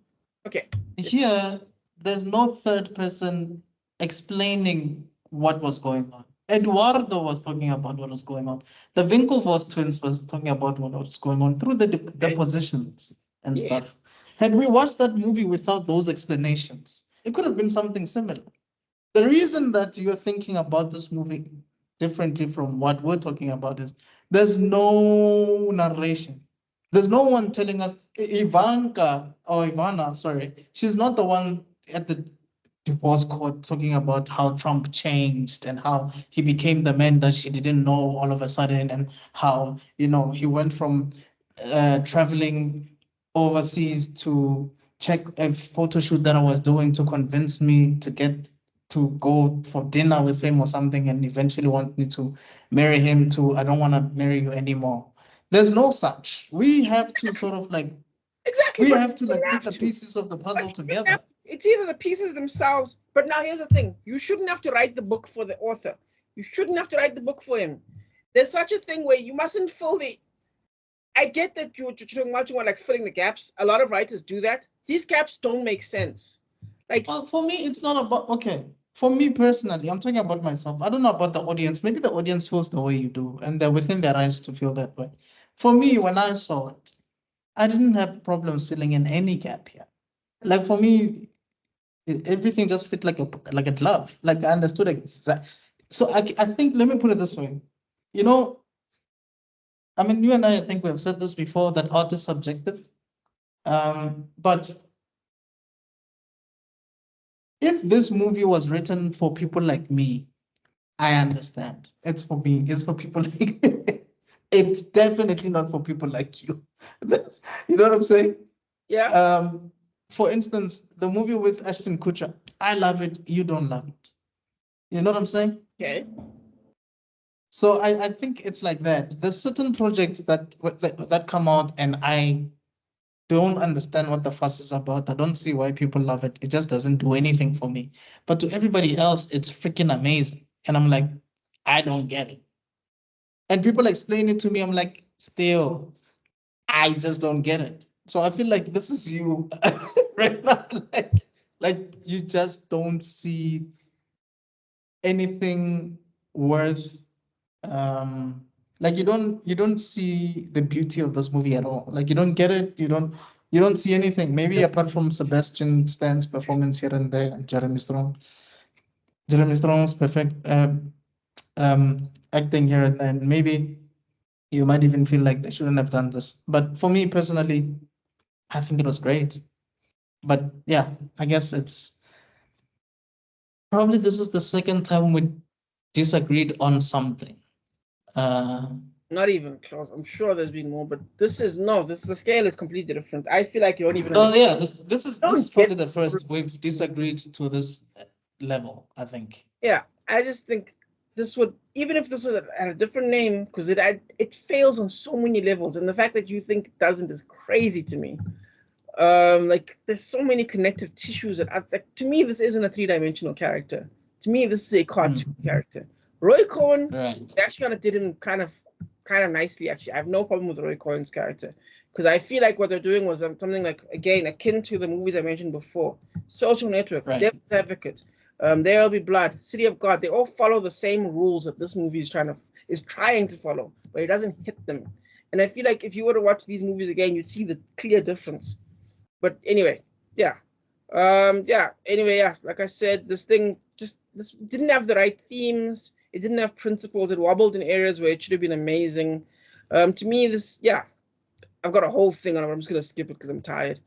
S1: okay.
S2: Here, there's no third person explaining what was going on. Eduardo was talking about what was going on. The Winklevoss twins was talking about what was going on through the depositions and stuff. Had we watched that movie without those explanations, it could have been something similar. The reason that you're thinking about this movie differently from what we're talking about is there's no narration. There's no one telling us, Ivana, sorry, she's not the one at the divorce court talking about how Trump changed and how he became the man that she didn't know all of a sudden, and how, he went from traveling overseas to check a photo shoot that I was doing to convince me to get to go for dinner with him or something, and eventually want me to marry him to, I don't want to marry you anymore. There's no such. We have to sort of we have to put the pieces of the puzzle together.
S1: It's either the pieces themselves, but now here's the thing. You shouldn't have to write the book for the author. You shouldn't have to write the book for him. There's such a thing where you mustn't fill I get that you're talking about filling the gaps. A lot of writers do that. These gaps don't make sense.
S2: Well, for me, it's not about, okay. For me personally, I'm talking about myself. I don't know about the audience. Maybe the audience feels the way you do, and they're within their rights to feel that way. For me, when I saw it, I didn't have problems filling in any gap here. For me, everything just fit like a glove. I understood it. So I think, let me put it this way. You and I think we have said this before, that art is subjective. But if this movie was written for people like me, I understand. It's for me. It's for people like me. It's definitely not for people like you. You know what I'm saying?
S1: Yeah.
S2: For instance, the movie with Ashton Kutcher, I love it. You don't love it. You know what I'm saying?
S1: Okay.
S2: So I think it's like that. There's certain projects that come out and I don't understand what the fuss is about. I don't see why people love it. It just doesn't do anything for me. But to everybody else, it's freaking amazing. And I'm like, I don't get it. And people explain it to me. I'm like, still, I just don't get it. So I feel like this is you right now. Like you just don't see anything worth you don't see the beauty of this movie at all. You don't get it. You don't see anything. Maybe apart from Sebastian Stan's performance here and there, and Jeremy Strong's perfect acting here and then. Maybe you might even feel like they shouldn't have done this. But for me personally, I think it was great. But yeah, I guess it's probably this is the second time we disagreed on something.
S1: Not even close. I'm sure there's been more, but the scale is completely different. I feel like you don't even.
S2: Oh yeah, this is probably the first we've disagreed to this level, I think.
S1: Yeah, I just think this would, even if this was at a different name, because it fails on so many levels, and the fact that you think it doesn't is crazy to me. Like there's so many connective tissues that like, to me this isn't a three-dimensional character. To me this is a cartoon character. Roy Cohen, they actually kind of did him kind of nicely. Actually, I have no problem with Roy Cohen's character because I feel like what they're doing was something like again akin to the movies I mentioned before, Social Network, Devil's Advocate, There Will Be Blood, City of God. They all follow the same rules that this movie is trying to follow, but it doesn't hit them. And I feel like if you were to watch these movies again, you'd see the clear difference. But anyway, yeah. Anyway, yeah, like I said, this didn't have the right themes. It didn't have principles. It wobbled in areas where it should have been amazing. To me, I've got a whole thing on it. I'm just gonna skip it because I'm tired.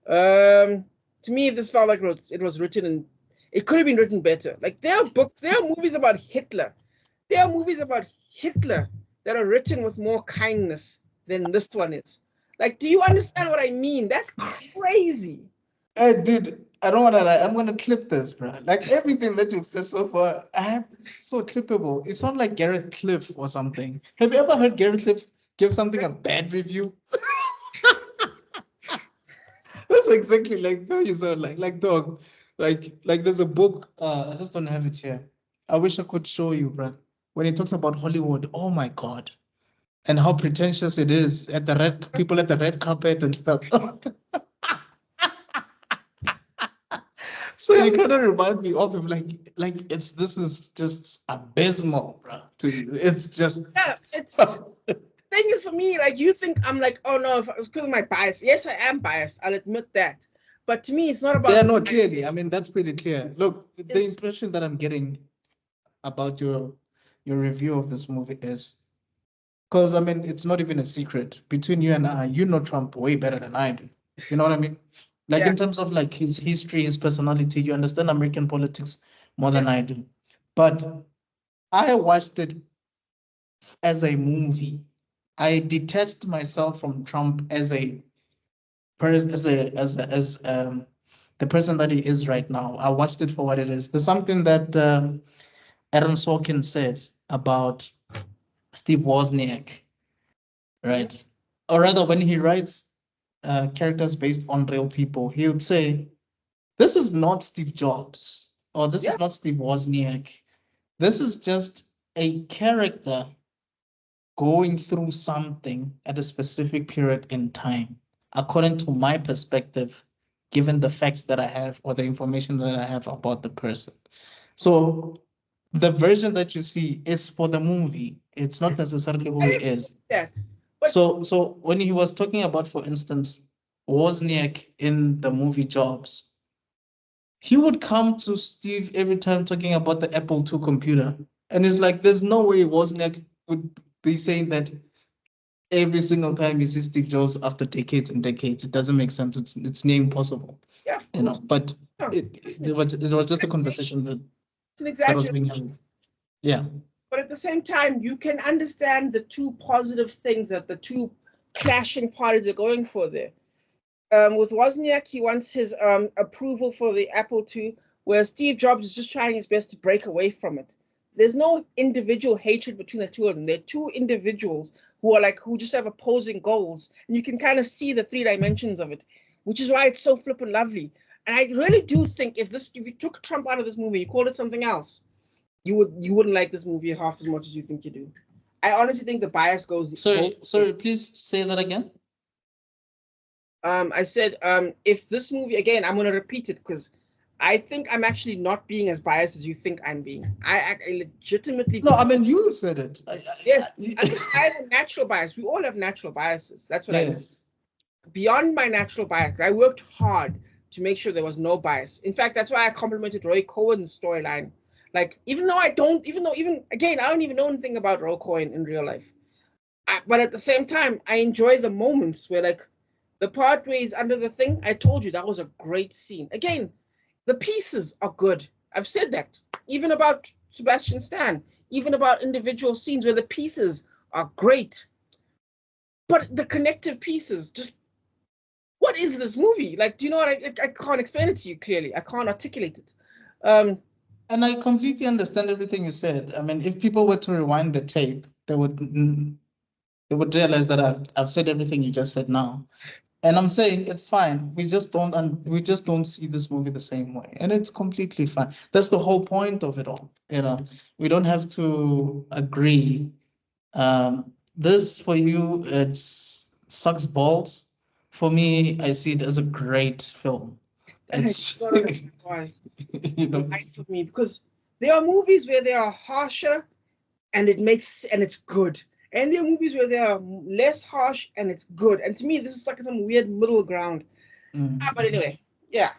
S1: To me, this felt like it was written and it could have been written better. Like there are movies about Hitler. There are movies about Hitler that are written with more kindness than this one is. Like, do you understand what I mean? That's crazy.
S2: Hey, dude, I don't want to lie. I'm going to clip this, bro. Like, everything that you've said so far, it's so clippable. It's not like Gareth Cliff or something. Have you ever heard Gareth Cliff give something a bad review? That's exactly like how you sound like dog. Like there's a book, I just don't have it here. I wish I could show you, bro. When he talks about Hollywood, oh my God. And how pretentious it is at the people at the red carpet and stuff. So you kind of remind me of him, like this is just abysmal, bro. To you, it's just
S1: it's thing is for me, like you think I'm like, oh no, it's because of my bias. Yes, I am biased. I'll admit that. But to me, it's not about.
S2: Yeah, no, clearly. I mean, that's pretty clear. Look, the impression that I'm getting about your review of this movie is. Because, I mean, it's not even a secret. Between you and I, you know Trump way better than I do. You know what I mean? Like, in terms of, like, his history, his personality, you understand American politics more than I do. But I watched it as a movie. I detached myself from Trump as the person that he is right now. I watched it for what it is. There's something that Aaron Sorkin said about Steve Wozniak. Right. Or rather, when he writes characters based on real people, he would say, this is not Steve Jobs, or this is not Steve Wozniak. This is just a character going through something at a specific period in time, according to my perspective, given the facts that I have or the information that I have about the person. So the version that you see is for the movie. It's not necessarily who he is. So when he was talking about, for instance, Wozniak in the movie Jobs, he would come to Steve every time talking about the Apple II computer. And it's like, there's no way Wozniak would be saying that every single time he sees Steve Jobs after decades and decades. It doesn't make sense. It's near impossible.
S1: Yeah.
S2: You know, but it was just a conversation that was being held. Yeah.
S1: But at the same time, you can understand the two positive things that the two clashing parties are going for there. With Wozniak, he wants his approval for the Apple II, where Steve Jobs is just trying his best to break away from it. There's no individual hatred between the two of them. They're two individuals who just have opposing goals, and you can kind of see the three dimensions of it, which is why it's so flippin' lovely. And I really do think if you took Trump out of this movie, you called it something else, you wouldn't like this movie half as much as you think you do. I honestly think the bias goes.
S2: Sorry, please say that again.
S1: I said, if this movie, again, I'm going to repeat it because I think I'm actually not being as biased as you think I'm being. I legitimately.
S2: No, I mean, you said it.
S1: Yes, I have a natural bias. We all have natural biases. That's what I mean. Beyond my natural bias, I worked hard to make sure there was no bias. In fact, that's why I complimented Roy Cohen's storyline. Like, even I don't even know anything about Roy Cohen in real life. But at the same time, I enjoy the moments where, like, the part where he's under the thing, I told you that was a great scene. Again, the pieces are good. I've said that. Even about Sebastianstan, even about individual scenes where the pieces are great. But the connective pieces, just, what is this movie? Like, do you know what? I can't explain it to you clearly. I can't articulate it.
S2: And I completely understand everything you said. I mean, if people were to rewind the tape, they would realize that I've said everything you just said now. And I'm saying it's fine. We just don't see this movie the same way, and it's completely fine. That's the whole point of it all. We don't have to agree. This for you, it's sucks balls. For me, I see it as a great film. It's
S1: I don't understand why.
S2: you
S1: Right for me, because there are movies where they are harsher and it's good. And there are movies where they are less harsh and it's good. And to me, this is like some weird middle ground. But anyway, yeah.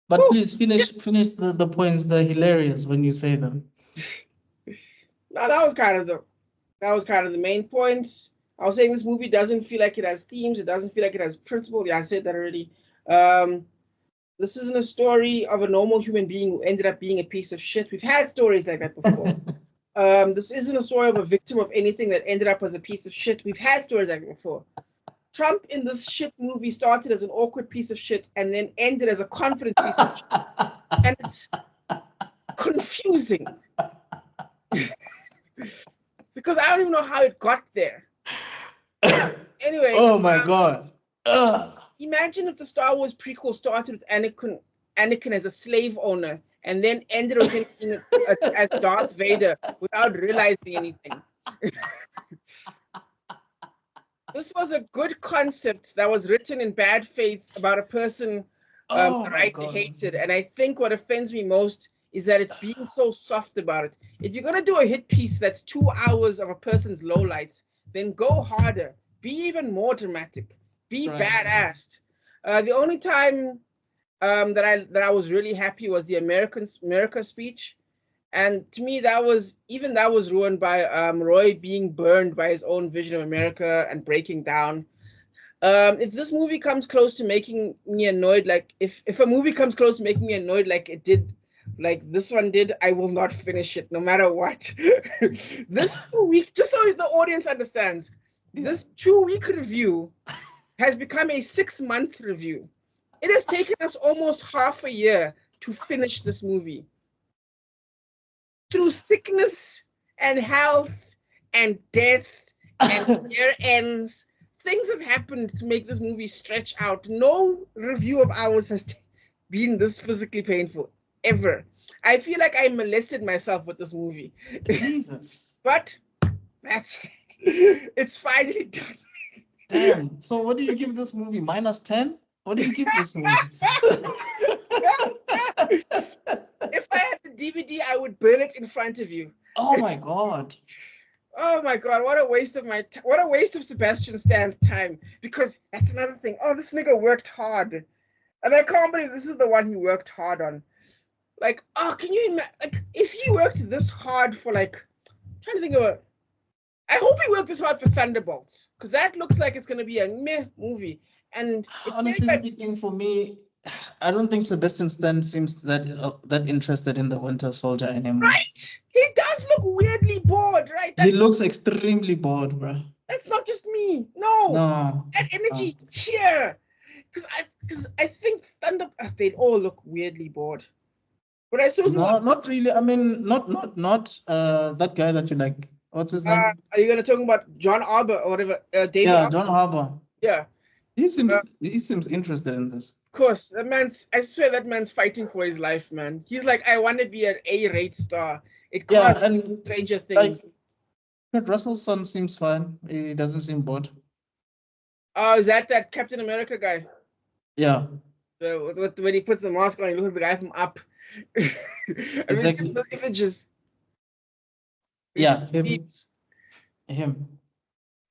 S2: But
S1: Woo!
S2: please finish the points. They're hilarious when you say them.
S1: Now that was kind of the main points. I was saying this movie doesn't feel like it has themes. It doesn't feel like it has principle. Yeah, I said that already. This isn't a story of a normal human being who ended up being a piece of shit. We've had stories like that before. This isn't a story of a victim of anything that ended up as a piece of shit. We've had stories like that before. Trump in this shit movie started as an awkward piece of shit and then ended as a confident piece of shit. And it's confusing. Because I don't even know how it got there. Anyway.
S2: Oh my God.
S1: Imagine if the Star Wars prequel started with Anakin as a slave owner and then ended with him being as Darth Vader without realizing anything. This was a good concept that was written in bad faith about a person right hated. And I think what offends me most is that it's being so soft about it. If you're going to do a hit piece that's 2 hours of a person's lowlights, then go harder. Be even more dramatic. Be badass. The only time that I was really happy was the America speech. And to me, that was ruined by Roy being burned by his own vision of America and breaking down. If this movie comes close to making me annoyed, like if a movie comes close to making me annoyed like it did, like this one did, I will not finish it no matter what. This 2 week, just so the audience understands, this 2-week review has become a 6-month review. It has taken us almost half a year to finish this movie. Through sickness and health and death and year ends, things have happened to make this movie stretch out. No review of ours has been this physically painful, ever. I feel like I molested myself with this movie.
S2: Jesus.
S1: But that's it. It's finally done.
S2: Damn. So what do you give this movie? -10? What do you give this movie?
S1: If I had the DVD, I would burn it in front of you.
S2: Oh my God.
S1: Oh my God, what a waste of what a waste of Sebastianstan's time. Because that's another thing. Oh, this nigga worked hard. And I can't believe this is the one he worked hard on. Like, oh, can you imagine, like, if he worked this hard for, like, I'm trying to think of it. I hope he worked this hard for Thunderbolts, because that looks like it's going to be a meh movie. And
S2: honestly speaking, for me, I don't think Sebastian Stan seems that interested in the Winter Soldier anymore.
S1: Right? He does look weirdly bored, right?
S2: He looks extremely bored, bro.
S1: That's not just me. No. That energy here. Because I think they'd all look weirdly bored. But I saw
S2: not really. I mean, not that guy that you like. What's his name?
S1: Are you gonna talk about John Arbor or whatever? David Arbor?
S2: John Arbor.
S1: Yeah.
S2: He seems interested in this.
S1: Of course, I swear that man's fighting for his life, man. He's like, I want to be an A-rate star. It can't be Stranger Things.
S2: Like, Russell's son seems fine. He doesn't seem bored.
S1: Oh, is that Captain America guy?
S2: Yeah.
S1: When he puts the mask on, he looks like the guy from Up.
S2: Exactly.
S1: The images.
S2: Yeah, him.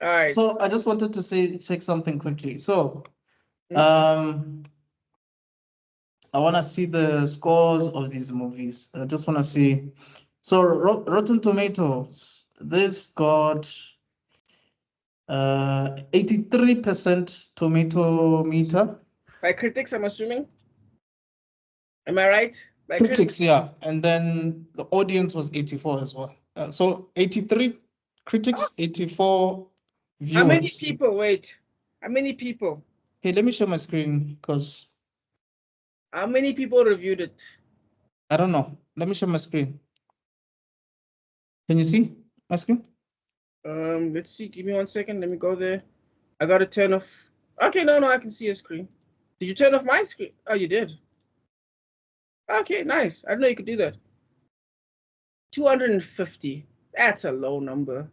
S1: All right.
S2: So I just wanted to check something quickly. So, I want to see the scores of these movies. I just want to see. So Rotten Tomatoes, this got 83% tomato meter.
S1: By critics, I'm assuming. Am I right? By
S2: critics, yeah. And then the audience was 84 as well. So 83 critics, 84 viewers.
S1: How many people? Wait. How many people?
S2: Hey, let me share my screen because.
S1: How many people reviewed it?
S2: I don't know. Let me share my screen. Can you see my screen?
S1: Let's see. Give me 1 second. Let me go there. I gotta turn off. Okay, no, I can see your screen. Did you turn off my screen? Oh, you did. Okay, nice. I didn't know you could do that. 250. That's a low number.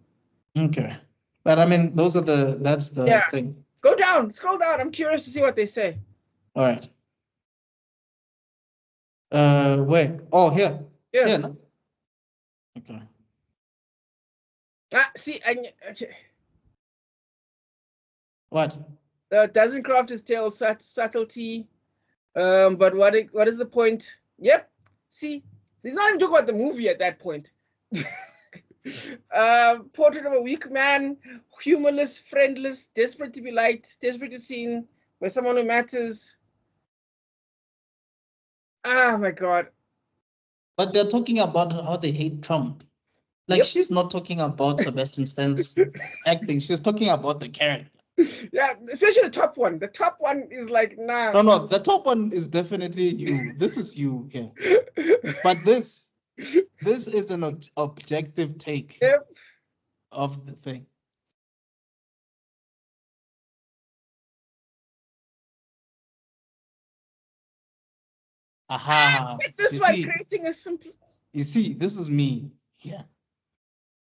S2: Okay. But I mean, that's the thing.
S1: Go down, scroll down. I'm curious to see what they say.
S2: All right. Where? Oh, here.
S1: Yeah.
S2: Here, no? Okay.
S1: See, okay.
S2: What?
S1: Doesn't craft his tale subtlety. But what is the point? Yep. See, he's not even talking about the movie at that point. Portrait of a weak man, humorless, friendless, desperate to be liked, desperate to seen by someone who matters. Oh my God.
S2: But they're talking about how they hate Trump. Like, she's not talking about Sebastianstan's acting. She's talking about the character.
S1: Yeah, especially the top one. The top one is like, nah.
S2: No, the top one is definitely you. This is you here. But this is an objective take of the thing. Aha.
S1: This one creating a simple.
S2: You see, this is me. Yeah.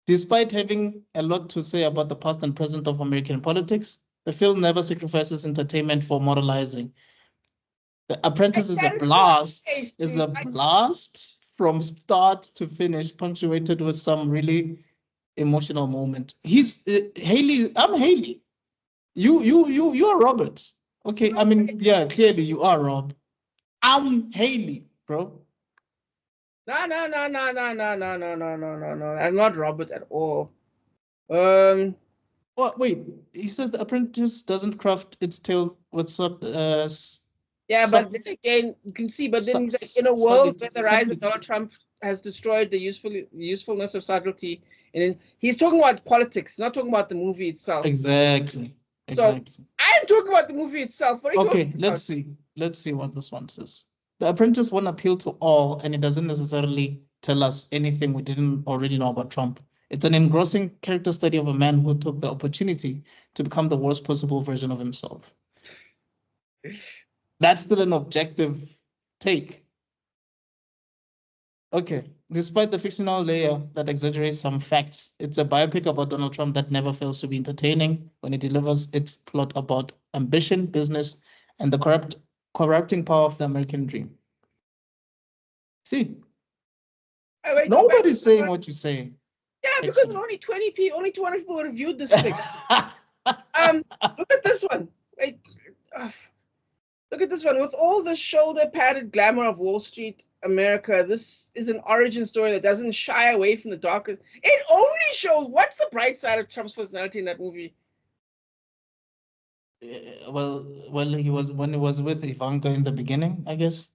S2: Despite having a lot to say about the past and present of American politics, the film never sacrifices entertainment for moralizing. The Apprentice is a blast from start to finish, punctuated with some really emotional moment. He's Haley. I'm Haley. You are Robert. Okay, I mean, yeah, clearly you are Rob. I'm Haley, bro.
S1: No. I'm not Robert at all.
S2: What? Wait, he says the Apprentice doesn't craft its tale with
S1: yeah, but then again, you can see. But then he's like, in a world where the rise of Donald Trump has destroyed the usefulness of subtlety, and he's talking about politics, not talking about the movie itself.
S2: Exactly.
S1: So I'm talking about the movie itself.
S2: Okay, let's see what this one says. The Apprentice won't appeal to all, and it doesn't necessarily tell us anything we didn't already know about Trump. It's an engrossing character study of a man who took the opportunity to become the worst possible version of himself. That's still an objective take. Okay, despite the fictional layer that exaggerates some facts, it's a biopic about Donald Trump that never fails to be entertaining when it delivers its plot about ambition, business, and the corrupting power of the American dream. See, nobody's saying what you're saying.
S1: Yeah, because only 20 people, only 200 people reviewed this thing. Look at this one. Wait, look at this one. With all the shoulder-padded glamour of Wall Street America, this is an origin story that doesn't shy away from the darkest. It only shows what's the bright side of Trump's personality in that movie.
S2: Well, he was when he was with Ivanka in the beginning, I guess.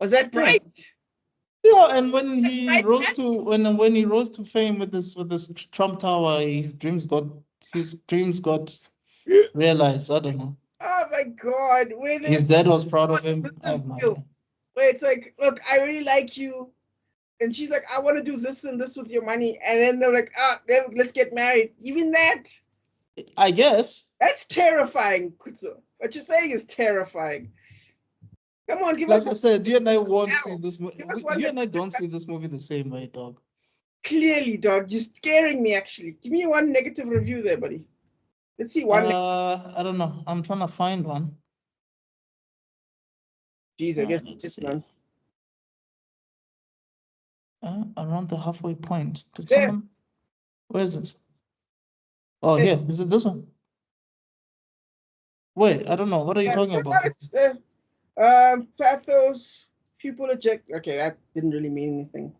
S1: Was that bright?
S2: Yeah, and when he rose to fame with this Trump Tower, his dreams got realized. I don't know.
S1: Oh my God!
S2: His dad was proud of him.
S1: Where it's like, look, I really like you, and she's like, I want to do this and this with your money, and then they're like, let's get married. Even that,
S2: I guess.
S1: That's terrifying, Kutso. What you're saying is terrifying. Come on, give us.
S2: Like I said, you and I won't see this movie. You and I don't see this movie the same way, dog.
S1: Clearly, dog, you're scaring me. Actually, give me one negative review there, buddy. Let's see one.
S2: I don't know. I'm trying to find one.
S1: Jeez, I guess it's none.
S2: Around the halfway point. Did someone? Where is it? Oh, here. Is it this one? Wait, I don't know. What are you talking about?
S1: Pathos, pupil eject. Okay, that didn't really mean anything.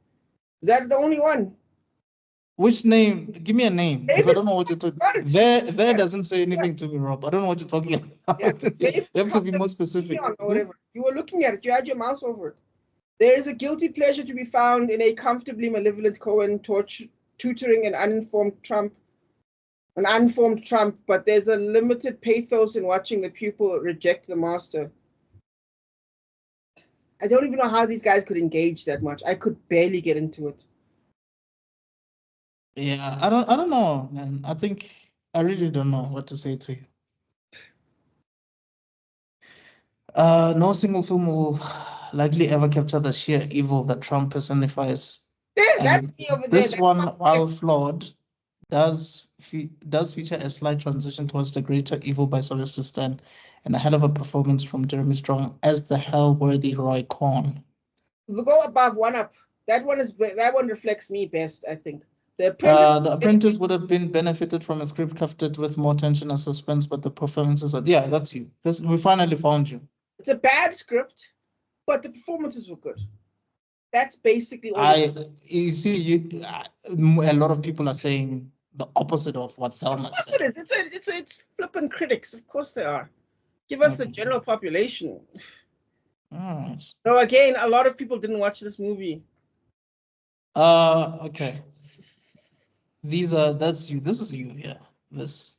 S1: Is that the only one?
S2: Which name? Give me a name, because I don't know what you're talking about. There doesn't say anything to me, Rob. I don't know what you're talking about. You have to be more specific.
S1: Whatever. You were looking at it. You had your mouse over it. There is a guilty pleasure to be found in a comfortably malevolent Cohen tutoring an uninformed Trump, but there's a limited pathos in watching the pupil reject the master. I don't even know how these guys could engage that much. I could barely get into it.
S2: Yeah, I don't know, man. I really don't know what to say to you. No single film will likely ever capture the sheer evil that Trump personifies.
S1: That's
S2: And
S1: me over there.
S2: this
S1: That's
S2: one,
S1: my
S2: while flawed, does feature a slight transition towards the greater evil by Sebastian and a hell of a performance from Jeremy Strong as the hell-worthy Roy Corn.
S1: we go above one up. That one reflects me best, I think. The Apprentice.
S2: The Apprentice would have been benefited from a script crafted with more tension and suspense, but the performances are yeah, that's you. This we finally found you.
S1: It's a bad script, but the performances were good. That's basically all.
S2: You see, a lot of people are saying the opposite of what Thelma said.
S1: It is. It's flippant critics. Of course they are. Give us the general population.
S2: All right.
S1: So again, a lot of people didn't watch this movie.
S2: Okay. That's you. This is you, yeah. This.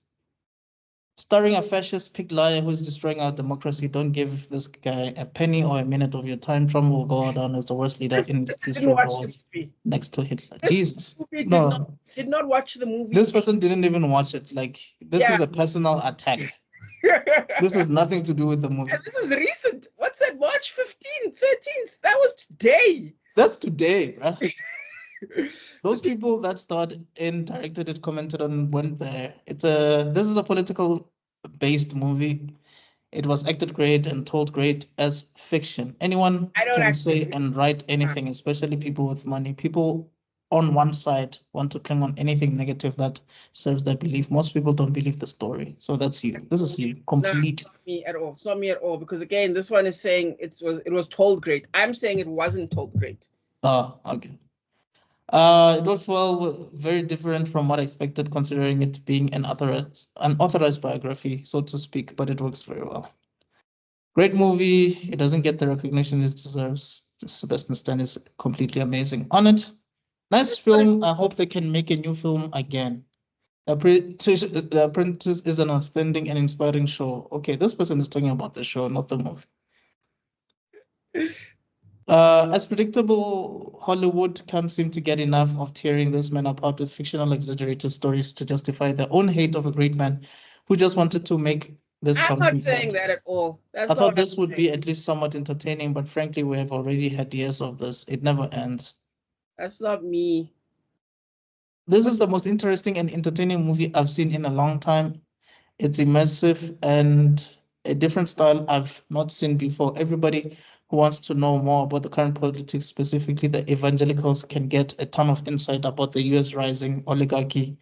S2: Starring a fascist pig liar who's destroying our democracy. Don't give this guy a penny or a minute of your time. Trump will go down as the worst leader in the history of the world, next to Hitler. Jesus. No.
S1: Did not watch the movie.
S2: This person didn't even watch it. Like, this is a personal attack. This has nothing to do with the movie.
S1: And this is recent. What's that? March 15th, 13th. That was today.
S2: That's today, bro. Those people that starred in, directed it, commented on, went there. This is a political based movie. It was acted great and told great as fiction. Anyone can say and write anything, especially people with money. People on one side want to cling on anything negative that serves their belief. Most people don't believe the story. So that's you. This is you. Complete.
S1: No, not me at all. It's not me at all. Because again, this one is saying it was told great. I'm saying it wasn't told great.
S2: Oh, okay. It works well, very different from what I expected, considering it being an unauthorized biography, so to speak, but it works very well. Great movie. It doesn't get the recognition it deserves. Sebastianstan is completely amazing on it. Nice film. I hope they can make a new film again. The Apprentice is an outstanding and inspiring show. Okay, this person is talking about the show, not the movie. As predictable, Hollywood can't seem to get enough of tearing this man apart with fictional exaggerated stories to justify their own hate of a great man who just wanted to make this country.
S1: I'm not saying that at all.
S2: I thought this would be at least somewhat entertaining, but frankly, we have already had years of this. It never ends.
S1: That's not me.
S2: This is the most interesting and entertaining movie I've seen in a long time. It's immersive and a different style I've not seen before. Everybody who wants to know more about the current politics, specifically the evangelicals, can get a ton of insight about the US rising oligarchy,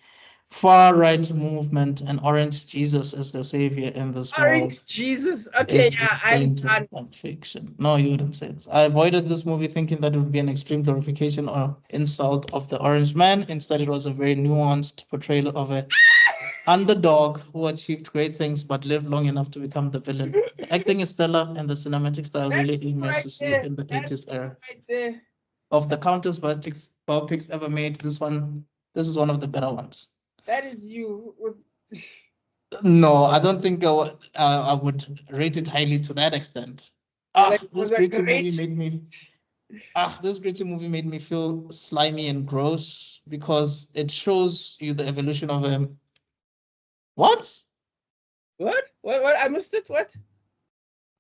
S2: far-right movement, and Orange Jesus as the savior in this world.
S1: Orange Jesus. Okay, yeah, I'm done.
S2: Fiction. No, you wouldn't say this. I avoided this movie thinking that it would be an extreme glorification or insult of the orange man. Instead, it was a very nuanced portrayal of a underdog who achieved great things but lived long enough to become the villain. The acting is stellar and the cinematic style really immerses you in the 80s era. Of the countless biopics ever made, this is one of the better ones.
S1: That is you.
S2: No, I don't think I would rate it highly to that extent. This gritty movie made me feel slimy and gross because it shows you the evolution of a What?
S1: I missed it. What?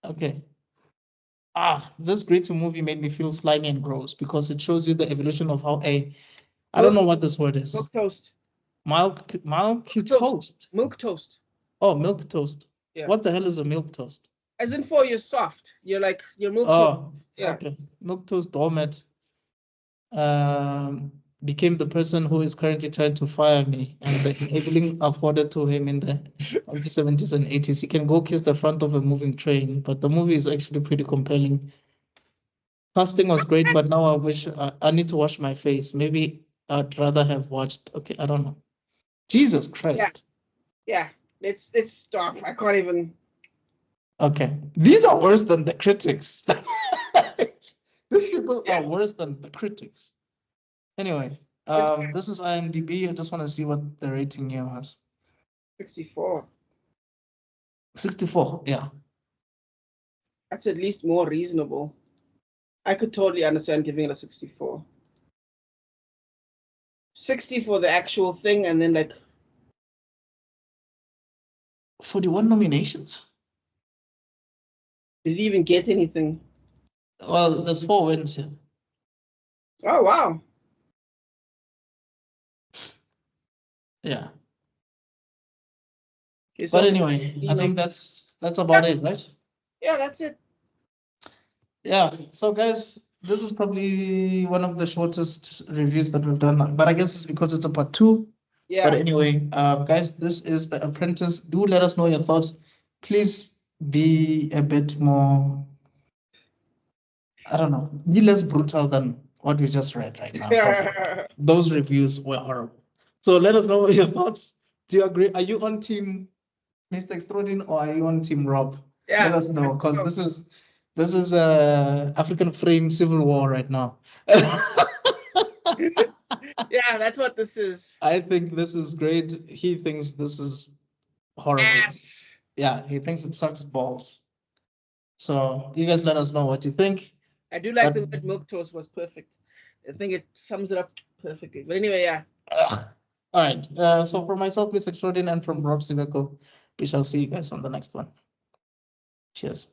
S2: Okay. This gritty movie made me feel slimy and gross because it shows you the evolution of how I don't know what this word is.
S1: Milk toast.
S2: Milk toast.
S1: Milk toast.
S2: Oh, milk toast. Yeah. What the hell is a milk toast?
S1: As in for you're soft. You're like your milk toast.
S2: Yeah. Okay. Milk toast doormat. Became the person who is currently trying to fire me and the enabling afforded to him in the 70s and 80s. He can go kiss the front of a moving train, but the movie is actually pretty compelling. Casting was great, but now I wish I need to wash my face. Maybe I'd rather have watched. Okay, I don't know. Jesus Christ.
S1: Yeah. It's stuff. I can't even.
S2: Okay. These are worse than the critics. These people are worse than the critics. Anyway, this is IMDb. I just want to see what the rating here was.
S1: 64.
S2: 64, yeah.
S1: That's at least more reasonable. I could totally understand giving it a 64. 60 for the actual thing, and then like
S2: 41 nominations.
S1: Did he even get anything?
S2: Well, there's 4 wins here.
S1: Oh wow.
S2: Yeah.
S1: Okay,
S2: But anyway, I think that's about it, right?
S1: Yeah, that's it.
S2: Yeah. So guys, this is probably one of the shortest reviews that we've done, but I guess it's because it's a part 2.
S1: Yeah.
S2: But anyway, guys, this is The Apprentice. Do let us know your thoughts. Please be a bit more, I don't know, be less brutal than what we just read right now. 'Cause those reviews were horrible. So let us know your thoughts. Do you agree? Are you on team Mr. Extraordin or are you on team Rob?
S1: Yeah.
S2: Let us know, because this is African frame civil war right now.
S1: Yeah, that's what this is.
S2: I think this is great. He thinks this is horrible.
S1: Yes.
S2: Yeah, he thinks it sucks balls. So you guys let us know what you think.
S1: I do like the word milk toast was perfect. I think it sums it up perfectly. But anyway, yeah.
S2: All right. So from myself, Miss Extraordin, and from Rob Siveko, we shall see you guys on the next one. Cheers.